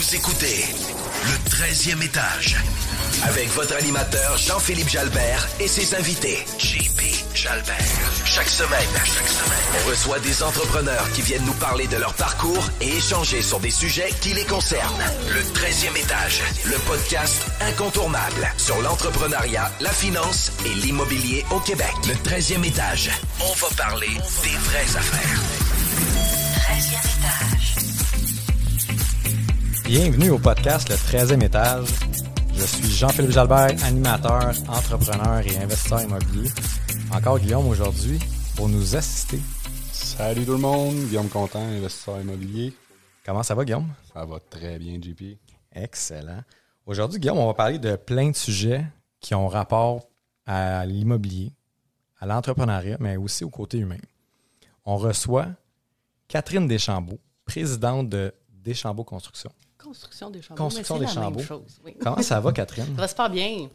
Vous écoutez le 13e étage avec votre animateur Jean-Philippe Jalbert et ses invités JP Jalbert. Chaque semaine, on reçoit des entrepreneurs qui viennent nous parler de leur parcours et échanger sur des sujets qui les concernent. Le 13e étage, le podcast incontournable sur l'entrepreneuriat, la finance et l'immobilier au Québec. Le 13e étage, on va parler des vraies affaires. 13e étage. Bienvenue au podcast Le 13e étage. Je suis Jean-Philippe Jalbert, animateur, entrepreneur et investisseur immobilier. Encore Guillaume aujourd'hui pour nous assister. Salut tout le monde, Guillaume Contant, investisseur immobilier. Comment ça va Guillaume? Ça va très bien, JP. Excellent. Aujourd'hui Guillaume, on va parler de plein de sujets qui ont rapport à l'immobilier, à l'entrepreneuriat, mais aussi au côté humain. On reçoit Catherine Deschambault, présidente de Deschambault Construction. Construction Deschambault. Construction mais c'est Deschambault. la même chose, oui. Comment ça va Catherine? Ça va super bien.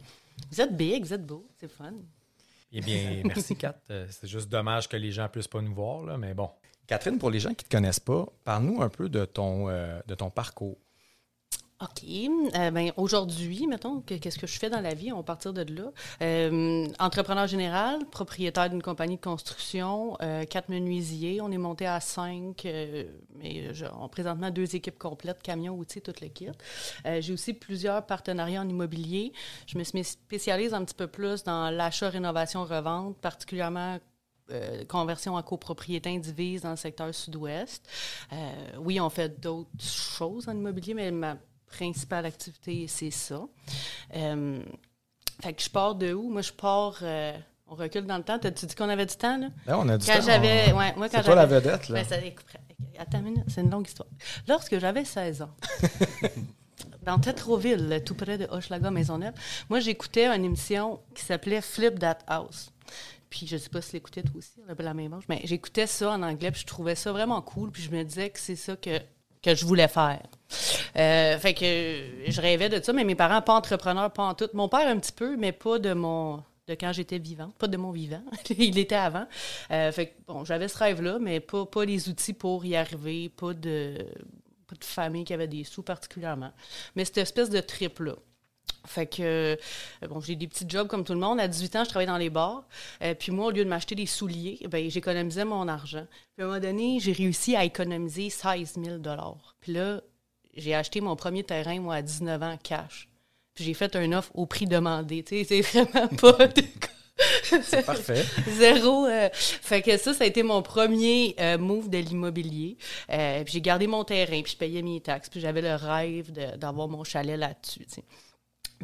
Vous êtes big, vous êtes beau, c'est fun. Eh bien, merci Kat. C'est juste dommage que les gens ne puissent pas nous voir, là, mais bon. Catherine, pour les gens qui ne te connaissent pas, parle-nous un peu de ton parcours. OK. Aujourd'hui, mettons, qu'est-ce que je fais dans la vie? On va partir de là. Entrepreneur général, propriétaire d'une compagnie de construction, 4 menuisiers. On est monté à 5, mais on présentement 2 équipes complètes, camions, outils, tout le kit. J'ai aussi plusieurs partenariats en immobilier. Je me spécialise un petit peu plus dans l'achat, rénovation, revente, particulièrement conversion en copropriété indivise dans le secteur sud-ouest. Oui, on fait d'autres choses en immobilier, mais ma principale activité, c'est ça. Fait que je pars de où? Moi, je pars... on recule dans le temps. T'as-tu dit qu'on avait du temps, là? Là, on a du quand temps. Moi, c'est toi la vedette, là. Attends une minute, c'est une longue histoire. Lorsque j'avais 16 ans, dans Tétroville, tout près de Hochelaga, Maisonneuve, moi, j'écoutais une émission qui s'appelait Flip That House. Puis je ne sais pas si tu l'écoutais toi aussi, on avait la même âge, mais j'écoutais ça en anglais, puis je trouvais ça vraiment cool, puis je me disais que c'est ça que je voulais faire. Fait que je rêvais de ça, mais mes parents, pas entrepreneurs, pas en tout. Mon père, un petit peu, mais pas de quand j'étais vivante, pas de mon vivant. Il était avant. Fait que, bon, j'avais ce rêve-là, mais pas les outils pour y arriver, pas de famille qui avait des sous particulièrement. Mais cette espèce de trip-là. Fait que, bon, j'ai des petits jobs comme tout le monde. À 18 ans, je travaillais dans les bars. Puis moi, au lieu de m'acheter des souliers, j'économisais mon argent. Puis à un moment donné, j'ai réussi à économiser 16 000 $. Puis là, j'ai acheté mon premier terrain, moi, à 19 ans, cash. Puis j'ai fait une offre au prix demandé. Tu sais, c'est vraiment pas... C'est parfait. Zéro. Fait que ça a été mon premier move de l'immobilier. Puis j'ai gardé mon terrain, puis je payais mes taxes. Puis j'avais le rêve d'avoir mon chalet là-dessus, tu sais.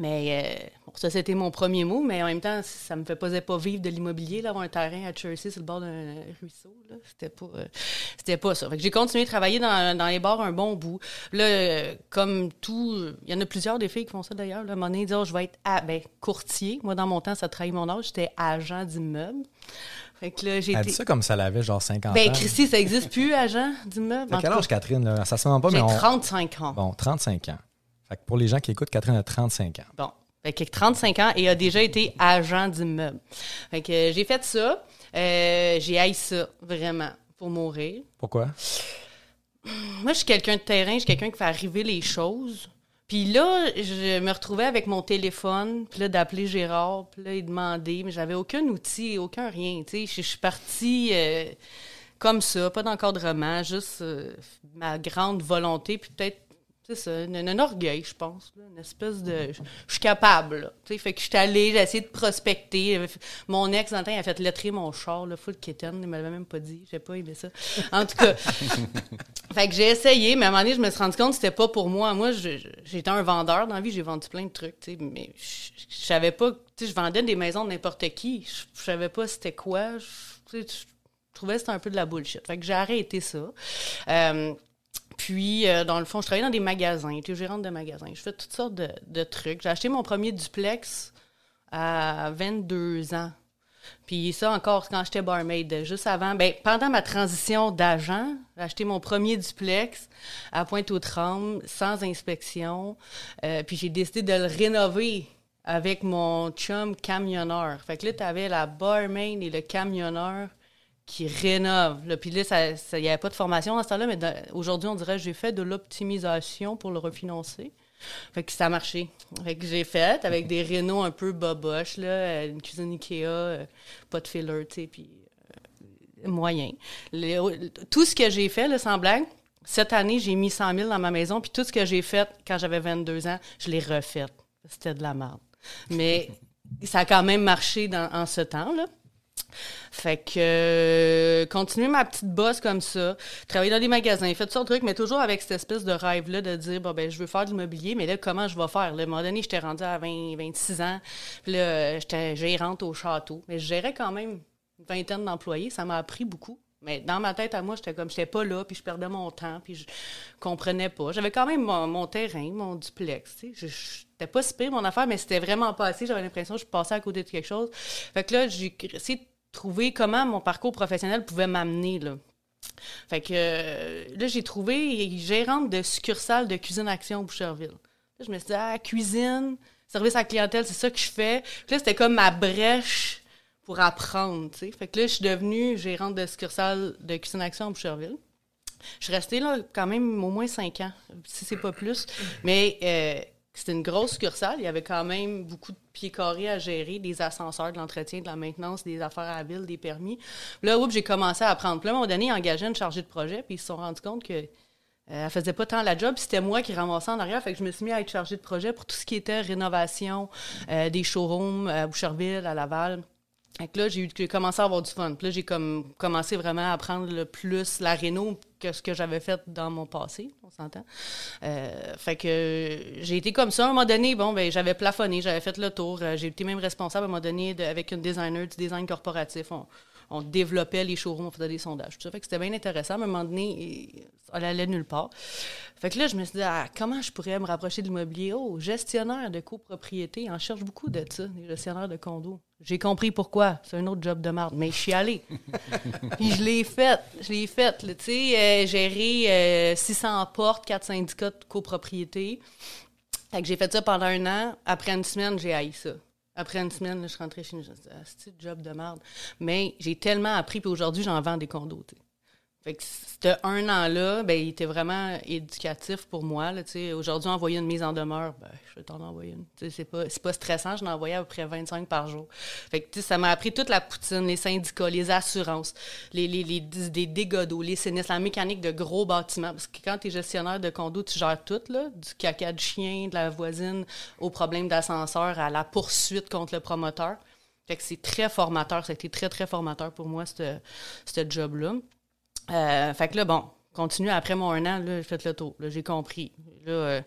Mais bon, ça, c'était mon premier mot, mais en même temps, ça me faisait pas vivre de l'immobilier, là, avoir un terrain à Chelsea sur le bord d'un ruisseau. Là. C'était pas ça. Fait que j'ai continué de travailler dans les bars un bon bout. Là, comme tout, il y en a plusieurs des filles qui font ça d'ailleurs. Là, à un moment donné, dire, je vais être courtier. Moi, dans mon temps, ça trahit mon âge. J'étais agent d'immeuble. Fait que là, Elle dit ça comme ça l'avait, genre 50 ans. Christy, ça n'existe plus, agent d'immeuble. Quel âge, Catherine? Là? Ça ne se demande pas, mais j'ai 35 ans. Bon, 35 ans. Fait que pour les gens qui écoutent, Catherine a 35 ans. Bon, fait que 35 ans et a déjà été agent d'immeuble. Fait que j'ai fait ça. J'ai haï ça, vraiment, pour mourir. Pourquoi? Moi, je suis quelqu'un de terrain, je suis quelqu'un qui fait arriver les choses. Puis là, je me retrouvais avec mon téléphone, puis là, d'appeler Gérard, puis là, il demandait, mais j'avais aucun outil, aucun rien, tu sais. Je suis partie comme ça, pas d'encadrement, juste ma grande volonté, puis peut-être, c'est ça, un orgueil, je pense, là, une espèce de... Je suis capable, là, tu sais, fait que je suis allée, j'ai essayé de prospecter. Mon ex, dans le temps, il a fait lettrer mon char, là, full kitten, il me l'avait même pas dit, j'ai pas aimé ça. En tout cas, fait que j'ai essayé, mais à un moment donné, je me suis rendu compte que c'était pas pour moi. Moi, j'étais un vendeur dans la vie, j'ai vendu plein de trucs, tu sais, mais je savais pas, tu sais, je vendais des maisons de n'importe qui, je savais pas c'était quoi, tu sais, je trouvais que c'était un peu de la bullshit. Fait que j'ai arrêté ça. Puis, dans le fond, je travaillais dans des magasins, j'étais gérante de magasins. Je fais toutes sortes de trucs. J'ai acheté mon premier duplex à 22 ans. Puis ça, encore, quand j'étais barmaid, juste avant, pendant ma transition d'agent, j'ai acheté mon premier duplex à Pointe-aux-Trembles, sans inspection. Puis j'ai décidé de le rénover avec mon chum camionneur. Fait que là, tu avais la barmaid et le camionneur qui rénove. Là. Puis là, il n'y avait pas de formation à ce temps-là, mais aujourd'hui, on dirait que j'ai fait de l'optimisation pour le refinancer. Fait que ça a marché. Fait que j'ai fait avec des rénaux un peu boboches, là, une cuisine Ikea, pas de filler, tu sais, puis moyen. Tout ce que j'ai fait, là, sans blague, cette année, j'ai mis 100 000 dans ma maison, puis tout ce que j'ai fait quand j'avais 22 ans, je l'ai refait. C'était de la merde. Mais ça a quand même marché en ce temps-là. Fait que continuer ma petite bosse comme ça, travailler dans des magasins, faire toutes sortes de trucs, mais toujours avec cette espèce de rêve-là de dire, bon, ben, je veux faire de l'immobilier, mais là, comment je vais faire? Là, à un moment donné, j'étais rendue à 26 ans, puis là, j'étais gérante au château, mais je gérais quand même une vingtaine d'employés, ça m'a appris beaucoup. Mais dans ma tête à moi, j'étais pas là, puis je perdais mon temps, puis je comprenais pas. J'avais quand même mon terrain, mon duplex, tu sais. J'étais pas si pire, mon affaire, mais c'était vraiment pas assez. J'avais l'impression que je passais à côté de quelque chose. Fait que là, j'ai essayé de trouver comment mon parcours professionnel pouvait m'amener, là. Fait que là, j'ai trouvé gérante de succursale de Cuisine Action Boucherville. Là, je me suis dit, cuisine, service à la clientèle, c'est ça que je fais. Puis là, c'était comme ma brèche pour apprendre, tu sais. Fait que là, je suis devenue gérante de succursale de Cuisine Action à Boucherville. Je suis restée là quand même au moins 5 ans, si c'est pas plus. Mais c'était une grosse succursale. Il y avait quand même beaucoup de pieds carrés à gérer, des ascenseurs, de l'entretien, de la maintenance, des affaires à la ville, des permis. Puis là, j'ai commencé à apprendre. Puis là, à un moment donné, ils engageaient une chargée de projet, puis ils se sont rendus compte que elle faisait pas tant la job, puis c'était moi qui ramassais en arrière. Fait que je me suis mis à être chargée de projet pour tout ce qui était rénovation, des showrooms à Boucherville, à Laval. Fait que là, j'ai commencé à avoir du fun. Puis là, j'ai commencé vraiment à apprendre le plus la réno que ce que j'avais fait dans mon passé, on s'entend. Fait que j'ai été comme ça. À un moment donné, bon, ben j'avais plafonné, j'avais fait le tour. J'ai été même responsable à un moment donné avec une designer du design corporatif. On développait les showrooms, on faisait des sondages, tout ça. Fait que c'était bien intéressant. À un moment donné, elle allait nulle part. Fait que là, je me suis dit, comment je pourrais me rapprocher de l'immobilier? Gestionnaire de copropriété, on cherche beaucoup de ça, des gestionnaires de condos. J'ai compris pourquoi. C'est un autre job de merde, mais je suis allée. Puis je l'ai fait. Tu sais, gérer 600 portes, 4 syndicats de copropriété. Fait que j'ai fait ça pendant 1 an. Après une semaine, j'ai haï ça. Après une semaine, là, je rentrais chez nous, je me disais, c'est un job de merde. Mais j'ai tellement appris, puis aujourd'hui, j'en vends des condos, tu sais. Fait que ce 1 an-là, ben, il était vraiment éducatif pour moi. Là, aujourd'hui, envoyer une mise en demeure, ben, je vais t'en envoyer une. C'est pas stressant, je n'en envoyais à peu près 25 par jour. Fait que ça m'a appris toute la poutine, les syndicats, les assurances, les dégâts d'eau, les sinistres, la mécanique de gros bâtiments. Parce que quand tu es gestionnaire de condo, tu gères tout, là, du caca de chien, de la voisine, au problème d'ascenseur, à la poursuite contre le promoteur. Fait que c'est très formateur. Ça a été très, très formateur pour moi, ce job-là. Fait que là, bon, continue. Après mon 1 an, là, j'ai fait le tour. Là, j'ai compris. Là,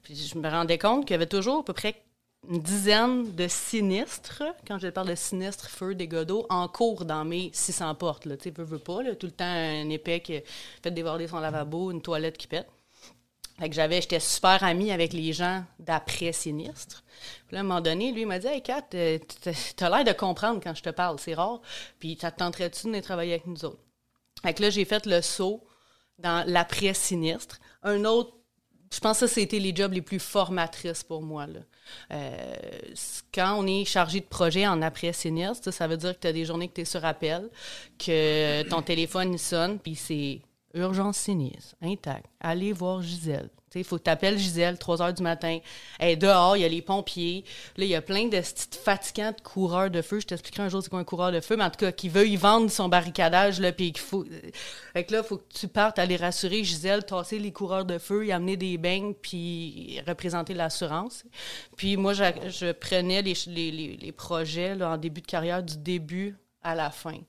puis je me rendais compte qu'il y avait toujours à peu près une dizaine de sinistres, quand je parle de sinistres, feu, dégâts d'eau, en cours dans mes 600 portes. Tu sais, veux pas, là, tout le temps un épais qui fait déborder son lavabo, une toilette qui pète. Fait que j'étais super amie avec les gens d'après-sinistre. Puis là, à un moment donné, lui, il m'a dit « Hey, Kat, t'as l'air de comprendre quand je te parle, c'est rare. Puis ça te tenterait-tu de venir travailler avec nous autres? » Fait que là, j'ai fait le saut dans l'après-sinistre. Un autre, je pense que ça, c'était les jobs les plus formatrices pour moi, là. Quand on est chargé de projet en après-sinistre, ça veut dire que tu as des journées que tu es sur appel, que ton téléphone il sonne, puis c'est urgence sinistre, intact. Allez voir Gisèle. Il faut que tu appelles Gisèle, 3 heures du matin. Elle est dehors, il y a les pompiers. Là, il y a plein de fatigants de coureurs de feu. Je t'expliquerai un jour c'est quoi un coureur de feu, mais en tout cas, qui veut y vendre son barricadage, là, puis qu'il faut... Fait que là, il faut que tu partes aller rassurer Gisèle, tasser les coureurs de feu, y amener des beignes, puis représenter l'assurance. Puis moi, je prenais les projets là, en début de carrière, du début à la fin.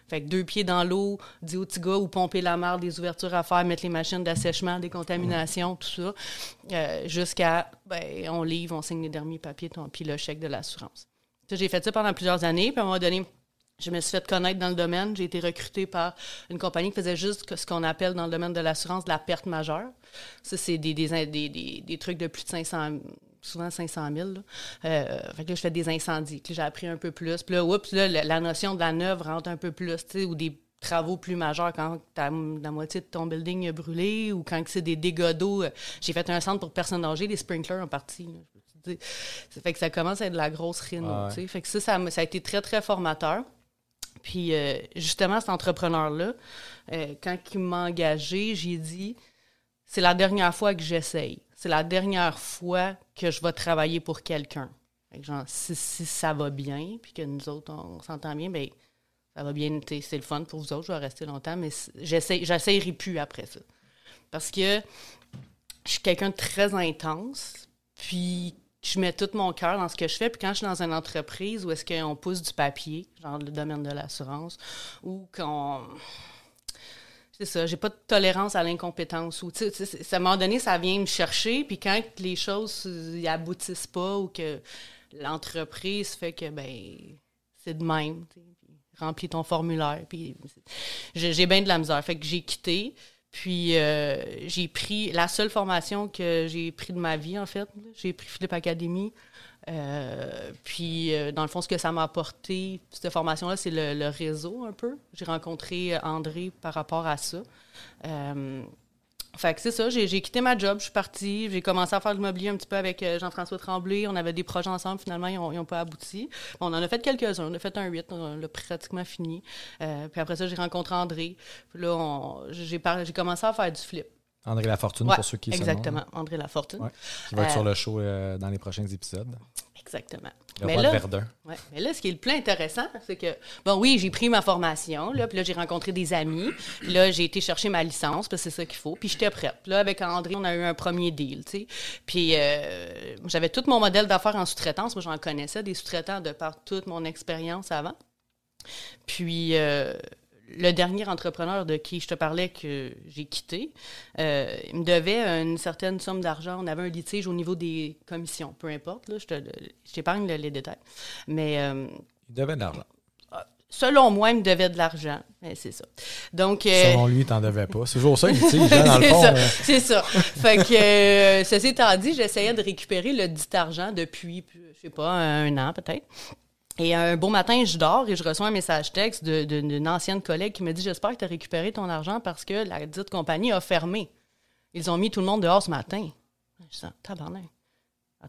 Fait que 2 pieds dans l'eau, dire au petit gars où pomper la marde, des ouvertures à faire, mettre les machines d'assèchement, des contaminations, tout ça, jusqu'à, on livre, on signe les derniers papiers, puis le chèque de l'assurance. J'ai fait ça pendant plusieurs années, puis à un moment donné, je me suis fait connaître dans le domaine. J'ai été recrutée par une compagnie qui faisait juste ce qu'on appelle dans le domaine de l'assurance de la perte majeure. Ça, c'est des trucs de plus de 500 souvent 500 000. Là. Fait que là, je fais des incendies. Puis j'ai appris un peu plus. Puis là, la notion de la neuve rentre un peu plus, tu sais, ou des travaux plus majeurs quand la moitié de ton building a brûlé ou quand c'est des dégâts d'eau. J'ai fait un centre pour personnes âgées, des sprinklers en partie. Là, ça fait que ça commence à être de la grosse réno. Tu sais. Fait que ça a été très, très formateur. Puis, justement, cet entrepreneur-là, quand il m'a engagé, j'ai dit, c'est la dernière fois que j'essaye. C'est la dernière fois que je vais travailler pour quelqu'un. Fait que genre, si ça va bien, puis que nous autres, on s'entend bien, bien, ça va bien, c'est le fun pour vous autres, je vais rester longtemps, mais j'essayerai plus après ça. Parce que je suis quelqu'un de très intense, puis je mets tout mon cœur dans ce que je fais. Puis quand je suis dans une entreprise où est-ce qu'on pousse du papier, genre le domaine de l'assurance, ou qu'on... C'est ça, j'ai pas de tolérance à l'incompétence. Ou, à un moment donné, ça vient me chercher, puis quand les choses aboutissent pas ou que l'entreprise fait que, ben c'est de même, remplis ton formulaire. Puis j'ai bien de la misère. Fait que j'ai quitté. Puis, j'ai pris la seule formation que j'ai pris de ma vie, en fait. J'ai pris Flip Academy. Puis, dans le fond, ce que ça m'a apporté, cette formation-là, c'est le réseau, un peu. J'ai rencontré André par rapport à ça. Fait que c'est ça, j'ai quitté ma job, je suis partie, j'ai commencé à faire de l'immobilier un petit peu avec Jean-François Tremblay. On avait des projets ensemble, finalement, ils n'ont pas abouti. On en a fait quelques-uns, on a fait un 8, on l'a pratiquement fini. Puis après ça, j'ai rencontré André. Puis là, j'ai commencé à faire du flip. André Lafortune, pour ceux qui se demandent. Exactement, André Lafortune. Ouais. Qui va être sur le show dans les prochains épisodes. Exactement. Le roi de Verdun. Ouais, mais là, ce qui est le plus intéressant, c'est que, bon, oui, j'ai pris ma formation, là, puis là, j'ai rencontré des amis. Là, j'ai été chercher ma licence, parce que c'est ça qu'il faut. Puis j'étais prête. Là, avec André, on a eu un premier deal, tu sais. Puis j'avais tout mon modèle d'affaires en sous-traitance. Moi, j'en connaissais des sous-traitants de par toute mon expérience avant. Puis le dernier entrepreneur de qui je te parlais que j'ai quitté, il me devait une certaine somme d'argent. On avait un litige au niveau des commissions, peu importe. Là, je t'épargne les détails. Mais il devait de l'argent. Selon moi, il me devait de l'argent. Mais c'est ça. Donc, selon lui, il t'en devait pas. C'est toujours ça, il litige, dans le fond. C'est ça. Fait que, ceci étant dit, j'essayais de récupérer le dit argent depuis, je sais pas, un an peut-être. Et un beau matin, je dors et je reçois un message texte d'une ancienne collègue qui me dit « J'espère que tu as récupéré ton argent parce que la dite compagnie a fermé. Ils ont mis tout le monde dehors ce matin. » Je dis « Tabarnak.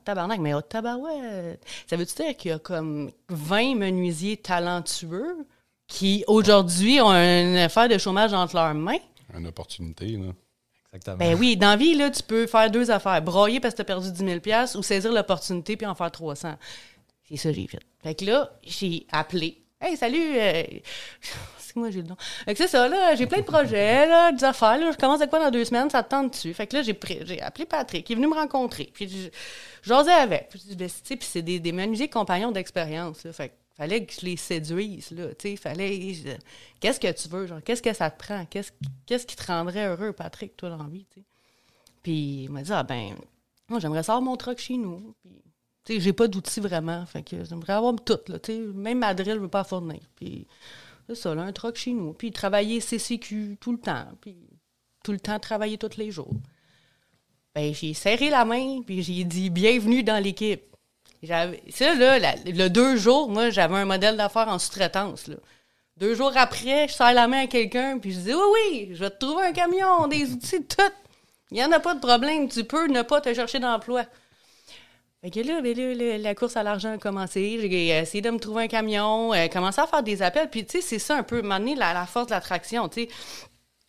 Tabarnak, mais tabarouette. » Ça veut-tu dire qu'il y a comme 20 menuisiers talentueux qui, aujourd'hui, ont une affaire de chômage entre leurs mains? Une opportunité, là. Exactement. Ben oui, dans la vie, là, tu peux faire deux affaires. Broyer parce que tu as perdu 10 000 $ ou saisir l'opportunité puis en faire 300. C'est ça que j'ai fait. Fait que là, j'ai appelé. « Hey, salut! C'est moi, j'ai le nom. » Fait que c'est ça, là, j'ai plein de projets, là, des affaires. Là, je commence avec quoi dans 2 semaines? Ça te tente dessus. Fait que là, j'ai appelé Patrick. Il est venu me rencontrer. Puis j'osais avec. Puis c'est des menuisiers compagnons d'expérience. Là. Fait que fallait que je les séduise, là. Tu sais, qu'est-ce que tu veux? Genre, qu'est-ce que ça te prend? Qu'est-ce qui te rendrait heureux, Patrick, toi, dans la vie? Tu sais? Puis il m'a dit, moi, j'aimerais savoir mon truck chez nous. Puis, tu sais, j'ai pas d'outils vraiment. Fait que j'aimerais avoir tout, là. Tu sais, même ma drill, je veux pas fournir. Puis, c'est ça, là, un truck chez nous. Puis, travailler CCQ tout le temps. Puis, tout le temps, travailler tous les jours. Ben, j'ai serré la main, puis j'ai dit, bienvenue dans l'équipe. Ça, là, le 2 jours, moi, j'avais un modèle d'affaires en sous-traitance, là. 2 jours après, je serre la main à quelqu'un, puis je dis, oui, je vais te trouver un camion, des outils, tout. Il n'y en a pas de problème. Tu peux ne pas te chercher d'emploi. Fait que là, la course à l'argent a commencé. J'ai essayé de me trouver un camion, commencé à faire des appels. Puis, tu sais, c'est ça un peu, m'amener la force de l'attraction, tu sais.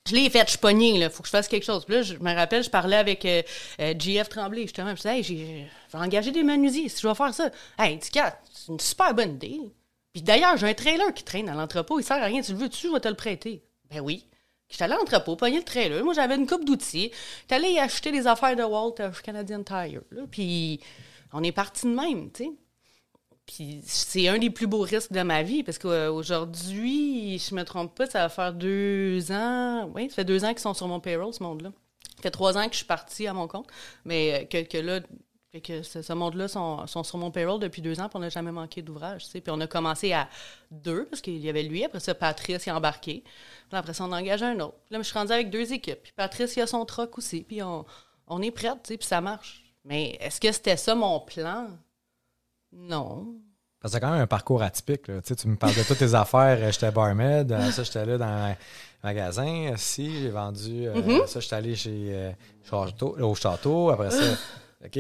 Je l'ai faite, je suis pognée, là. Faut que je fasse quelque chose. Puis là, je me rappelle, je parlais avec JF Tremblay, justement. Je disais, hey, je vais engager des menuisiers si je vais faire ça. Hey, Tika, c'est une super bonne idée. Puis d'ailleurs, j'ai un trailer qui traîne à l'entrepôt. Il sert à rien. Tu le veux dessus, je vais te le prêter. Ben oui. J'étais allé à l'entrepôt, pogner le trailer. Moi, j'avais une coupe d'outils. J'étais allé y acheter des affaires de Walt Canadian Tire. Là. Puis on est parti de même, tu sais. Puis c'est un des plus beaux risques de ma vie, parce qu'aujourd'hui, je me trompe pas, ça va faire 2 ans. Oui, ça fait 2 ans qu'ils sont sur mon payroll, ce monde-là. Ça fait 3 ans que je suis partie à mon compte, mais que là, que ce monde-là sont sur mon payroll depuis 2 ans, puis on n'a jamais manqué d'ouvrage, tu sais. Puis on a commencé à 2, parce qu'il y avait lui, après ça, Patrice, il a embarqué. Puis après ça, on a engagé un autre. Puis là, je suis rendue avec 2 équipes. Puis Patrice, il a son truck aussi, puis on est prête, tu sais, puis ça marche. Mais est-ce que c'était ça mon plan? Non. Parce que c'est quand même un parcours atypique. Là. Tu me parles de toutes tes affaires. J'étais barmaid. Ça, j'étais là dans un magasin. Si, j'ai vendu. Ça, j'étais allé au château. Après ça. OK.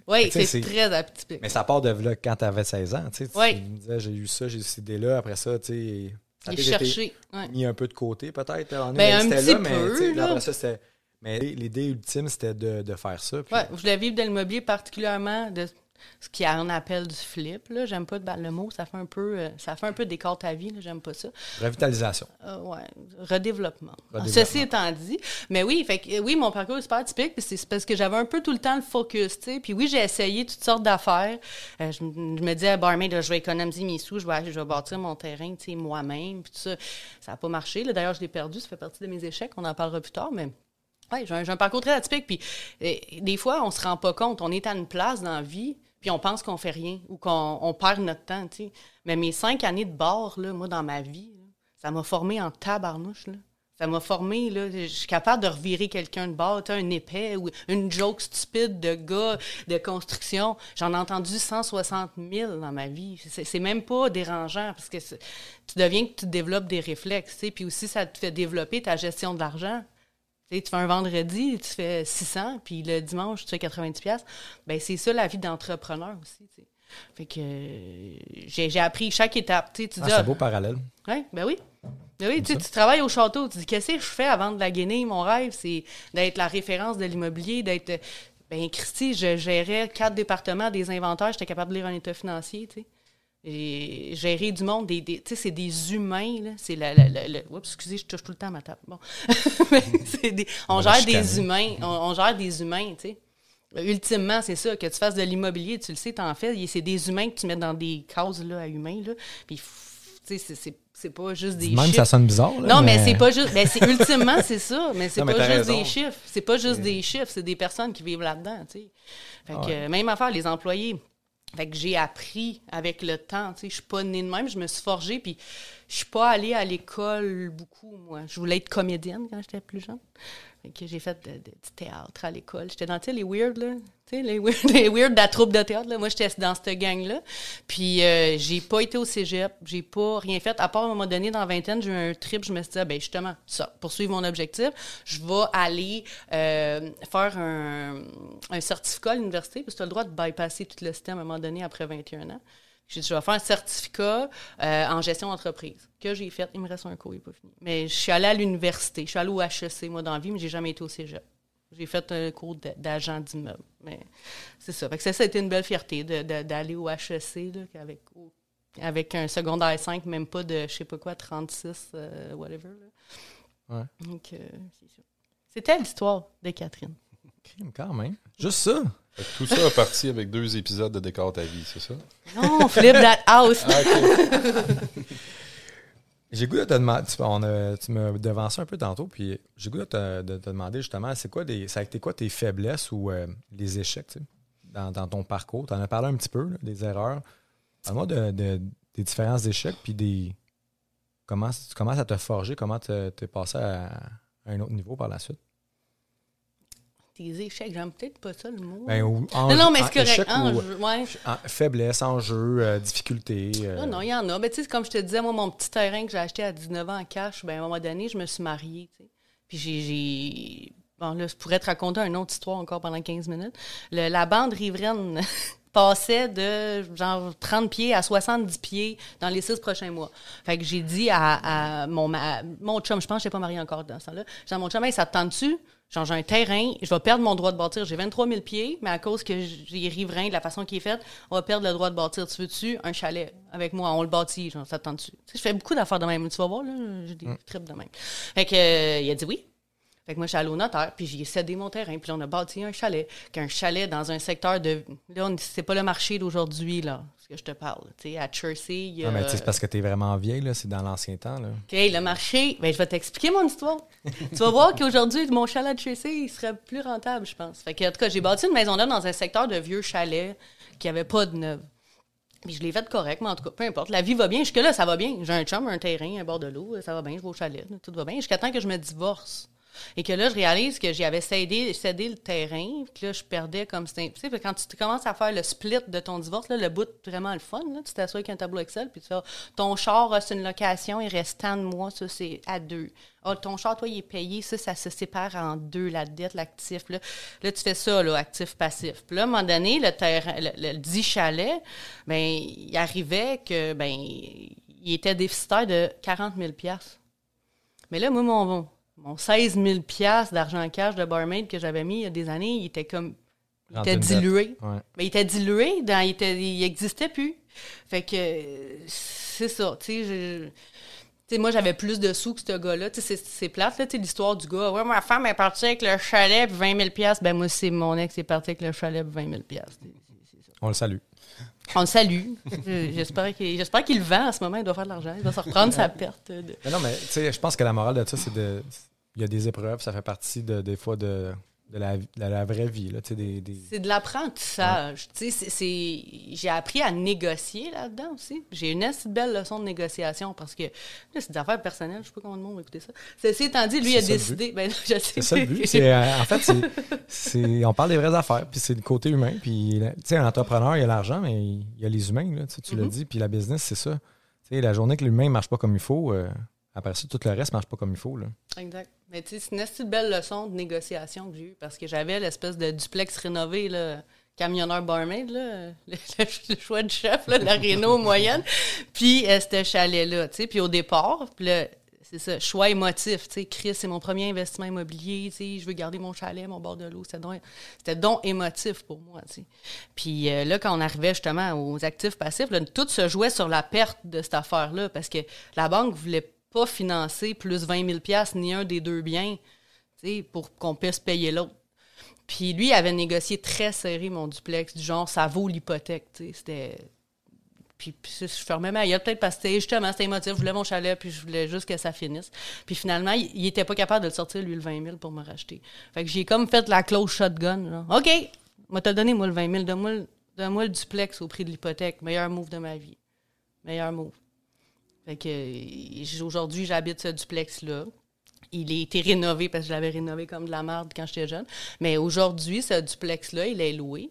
Oui, c'est très atypique. Mais ça part de là quand tu avais 16 ans. Tu oui. me disais, j'ai eu ça, j'ai eu cette idée-là. Après ça, tu sais. Ça a J'ai été cherché. Ouais. mis un peu de côté, peut-être. Un c'était petit là, mais peu, tu sais, là. après ça, c'était... Mais l'idée ultime, c'était de faire ça. Puis... Ouais, je voulais vivre de l'immobilier, particulièrement de ce qu'on appelle du flip. Là. J'aime pas le mot, ça fait un peu décor ta vie, là. J'aime pas ça. Revitalisation. Ouais, redéveloppement. Redéveloppement. Ceci étant dit, mais oui, oui, mon parcours est super typique, puis c'est parce que j'avais un peu tout le temps le focus, tu sais. Puis oui, j'ai essayé toutes sortes d'affaires. Je me disais, barmaid, là, je vais économiser mes sous, je vais bâtir mon terrain, tu sais, moi-même, puis tout ça. Ça n'a pas marché. Là. D'ailleurs, je l'ai perdu, ça fait partie de mes échecs, on en parlera plus tard, mais... Oui, j'ai un parcours très atypique, puis des fois, on se rend pas compte. On est à une place dans la vie, puis on pense qu'on fait rien ou qu'on perd notre temps, tu sais. Mais mes 5 années de bar, là, moi, dans ma vie, là, ça m'a formé en tabarnouche, là. Ça m'a formé, là. Je suis capable de revirer quelqu'un de bord, tu sais, un épais ou une joke stupide de gars de construction. J'en ai entendu 160 000 dans ma vie. C'est même pas dérangeant, parce que tu deviens que tu développes des réflexes, tu sais. Puis aussi, ça te fait développer ta gestion de l'argent. Tu fais un vendredi, tu fais 600, puis le dimanche, tu fais 90$. Bien, c'est ça la vie d'entrepreneur aussi. T'sais. Fait que j'ai appris chaque étape. Tu dis, c'est un beau parallèle. Ouais, ben oui. Ben oui, tu travailles au château. Tu dis, qu'est-ce que je fais avant de la guenille? Mon rêve, c'est d'être la référence de l'immobilier, d'être. Ben, Christy, je gérais 4 départements, des inventaires, j'étais capable de lire un état financier, tu sais. Et gérer du monde, tu sais, c'est des humains, là. C'est oups, excusez, je touche tout le temps à ma table. Bon. On gère des humains. On gère des humains, tu sais. Ultimement, c'est ça, que tu fasses de l'immobilier, tu le sais, t'en fais. C'est des humains que tu mets dans des cases là, à humains, là. Puis, tu sais, c'est pas juste des chiffres. Même ça sonne bizarre, là. Non, mais c'est pas juste... Ben, ultimement, c'est ça, mais c'est pas juste raison. des chiffres. C'est pas juste des chiffres, c'est des personnes qui vivent là-dedans, tu sais. Fait que, même affaire, les employés... Fait que j'ai appris avec le temps, tu sais, je suis pas née de même, je me suis forgée, puis je suis pas allée à l'école beaucoup, moi. Je voulais être comédienne quand j'étais plus jeune. Fait que j'ai fait du théâtre à l'école. J'étais dans, tu sais, les weird, là, tu sais, les weird de la troupe de théâtre, là. Moi, j'étais dans cette gang-là. Puis j'ai pas été au cégep, j'ai pas rien fait. À part, à un moment donné, dans la vingtaine, j'ai eu un trip, je me suis dit, ben justement, ça, poursuivre mon objectif, je vais aller faire un certificat à l'université, parce que tu as le droit de bypasser tout le système à un moment donné après 21 ans. J'ai dit, je vais faire un certificat en gestion d'entreprise que j'ai fait. Il me reste un cours, il n'est pas fini. Mais je suis allée à l'université. Je suis allée au HEC, moi, dans la vie, mais j'ai jamais été au cégep. J'ai fait un cours d'agent d'immeuble. Mais c'est ça. Fait que ça a été une belle fierté d'aller au HEC là, avec un secondaire 5, même pas de, je sais pas quoi, 36, whatever. Là. Ouais. Donc, c'est ça. C'était l'histoire de Catherine. Quand même. Juste ça. Fait que tout ça a parti avec 2 épisodes de Décor ta vie, c'est ça? Non, flip that house. J'ai goût de te demander, tu me devançais un peu tantôt, puis j'ai goût de te demander justement, ça a été quoi tes faiblesses ou les échecs, tu sais, dans ton parcours? Tu en as parlé un petit peu, là, des erreurs. Parle-moi des différents échecs, puis comment ça t'a forgé, comment t'es passé à un autre niveau par la suite? Tes échecs, j'aime peut-être pas ça le mot. Ben, non, mais c'est correct. Ouais. Faiblesse, enjeu, difficulté. Non, il y en a. Ben, tu sais, comme je te disais, moi, mon petit terrain que j'ai acheté à 19 ans en cash, ben, à un moment donné, je me suis mariée. Tu sais. Puis bon, là, je pourrais te raconter une autre histoire encore pendant 15 minutes. La bande riveraine passait de genre 30 pieds à 70 pieds dans les 6 prochains mois. Fait que j'ai dit à mon chum, je pense que je n'étais pas mariée encore dans ce temps-là, j'ai dit à mon chum, hey, ça te tente-tu? Genre, j'ai un terrain, je vais perdre mon droit de bâtir. J'ai 23 000 pieds, mais à cause que j'ai riverain, de la façon qui est faite, on va perdre le droit de bâtir. Tu veux-tu un chalet avec moi? On le bâtit, genre, ça te tente-tu? Tu sais, je fais beaucoup d'affaires de même. Tu vas voir, là, j'ai des trips de même. Fait que, il a dit oui. Fait que moi, je suis allée au notaire, puis j'ai cédé mon terrain, puis là, on a bâti un chalet. Qu'un chalet dans un secteur de... Là, c'est pas le marché d'aujourd'hui, là, ce que je te parle. Tu sais, à Chersey, il y a... Non, mais c'est parce que t'es vraiment vieille, là, c'est dans l'ancien temps, là. OK, le marché, bien, je vais t'expliquer mon histoire. Tu vas voir qu'aujourd'hui, mon chalet à Chersey, il serait plus rentable, je pense. Fait que, en tout cas, j'ai bâti une maison neuve dans un secteur de vieux chalets qui n'avait pas de neuve. Puis je l'ai fait correct, mais en tout cas, peu importe. La vie va bien. Jusque-là, ça va bien. J'ai un chum, un terrain, un bord de l'eau, ça va bien, je vais au chalet, tout va bien. Jusqu'à temps que je me divorce. Et que là, je réalise que j'avais cédé le terrain, que là, je perdais comme... Tu sais, quand tu commences à faire le split de ton divorce, là, le bout vraiment le fun, là, tu t'assois avec un tableau Excel, puis tu fais, ton char, c'est une location, il reste tant de mois, ça, c'est à 2. Ah, ton char, toi, il est payé, ça se sépare en 2, la dette, l'actif. Là, tu fais ça, là, actif-passif. Puis là, à un moment donné, le terrain, le dit chalet, bien, il arrivait que, bien... il était déficitaire de 40 000 $. Mais là, moi, mon 16 000 $ d'argent cash de barmaid que j'avais mis il y a des années, il était comme... Il était dilué. Ouais. Mais il était dilué, il n'existait plus. Fait que c'est ça, tu sais, moi, j'avais plus de sous que ce gars-là. Tu sais, c'est plate, là, tu sais, l'histoire du gars. Ouais, ma femme est partie avec le chalet puis 20 000 $. Ben moi, c'est mon ex qui est parti avec le chalet puis 20 000 $. On le salue. On le salue. J'espère qu'il le vend en ce moment. Il doit faire de l'argent. Il va se reprendre sa perte. Mais non, mais tu sais, je pense que la morale de ça, c'est de... Il y a des épreuves, ça fait partie des fois de la vraie vie. Là, C'est de l'apprentissage. Ouais. J'ai appris à négocier là-dedans aussi. J'ai une assez belle leçon de négociation parce que là, c'est des affaires personnelles. Je ne sais pas comment le monde va écouter ça. Ceci étant dit, lui, il a décidé... Ben, je sais. C'est ça le but. En fait, on parle des vraies affaires, puis c'est le côté humain. Puis, tu sais, un entrepreneur, il y a l'argent, mais il y a les humains. Là, tu l'as dit. Puis la business, c'est ça. Tu sais, la journée que l'humain ne marche pas comme il faut... Après ça, tout le reste ne marche pas comme il faut. Là. Exact. Mais tu sais, c'est une assez belle leçon de négociation que j'ai eue parce que j'avais l'espèce de duplex rénové, là, camionneur barmaid, là, le choix de chef, là, la Renault moyenne. Puis ce chalet-là, tu sais. Puis au départ, puis là, c'est ça, choix émotif. Tu sais, Chris, c'est mon premier investissement immobilier. Tu sais, je veux garder mon chalet, mon bord de l'eau. C'était donc émotif pour moi. Tu sais. Puis là, quand on arrivait justement aux actifs passifs, là, tout se jouait sur la perte de cette affaire-là parce que la banque voulait pas financer plus 20 000 $ ni un des deux biens, pour qu'on puisse payer l'autre. Puis lui, il avait négocié très serré mon duplex, du genre, ça vaut l'hypothèque, c'était... Puis je fermais ma gueule, peut-être parce que c'était émotif, je voulais mon chalet, puis je voulais juste que ça finisse. Puis finalement, il était pas capable de le sortir, lui, le 20 000 pour me racheter. Fait que j'ai comme fait la clause shotgun, genre. OK, moi t'as donné, moi, le 20 000, donne-moi le duplex au prix de l'hypothèque. Meilleur move de ma vie. Meilleur move. Fait que aujourd'hui, j'habite ce duplex-là. Il a été rénové parce que je l'avais rénové comme de la merde quand j'étais jeune. Mais aujourd'hui, ce duplex-là, il est loué.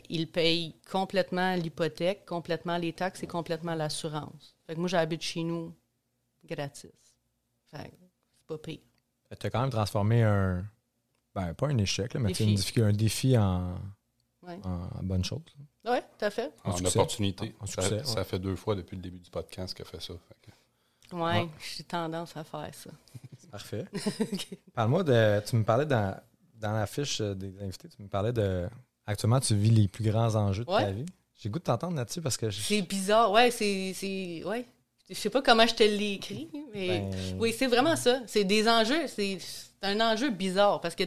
Il paye complètement l'hypothèque, complètement les taxes et complètement l'assurance. Fait que moi, j'habite chez nous gratis. Fait que c'est pas pire. Tu as quand même transformé pas un échec, là, mais un défi en bonne chose. Oui, tout à fait. En opportunité. Ça fait 2 fois depuis le début du podcast qu'il a fait ça. Oui, j'ai tendance à faire ça. C'est parfait. Parle-moi tu me parlais dans la fiche des invités, tu me parlais actuellement, tu vis les plus grands enjeux de ta vie. J'ai goût de t'entendre là-dessus parce que... C'est bizarre, ouais. Je sais pas comment je te l'ai écrit, mais oui, c'est vraiment ça. C'est des enjeux, c'est un enjeu bizarre parce que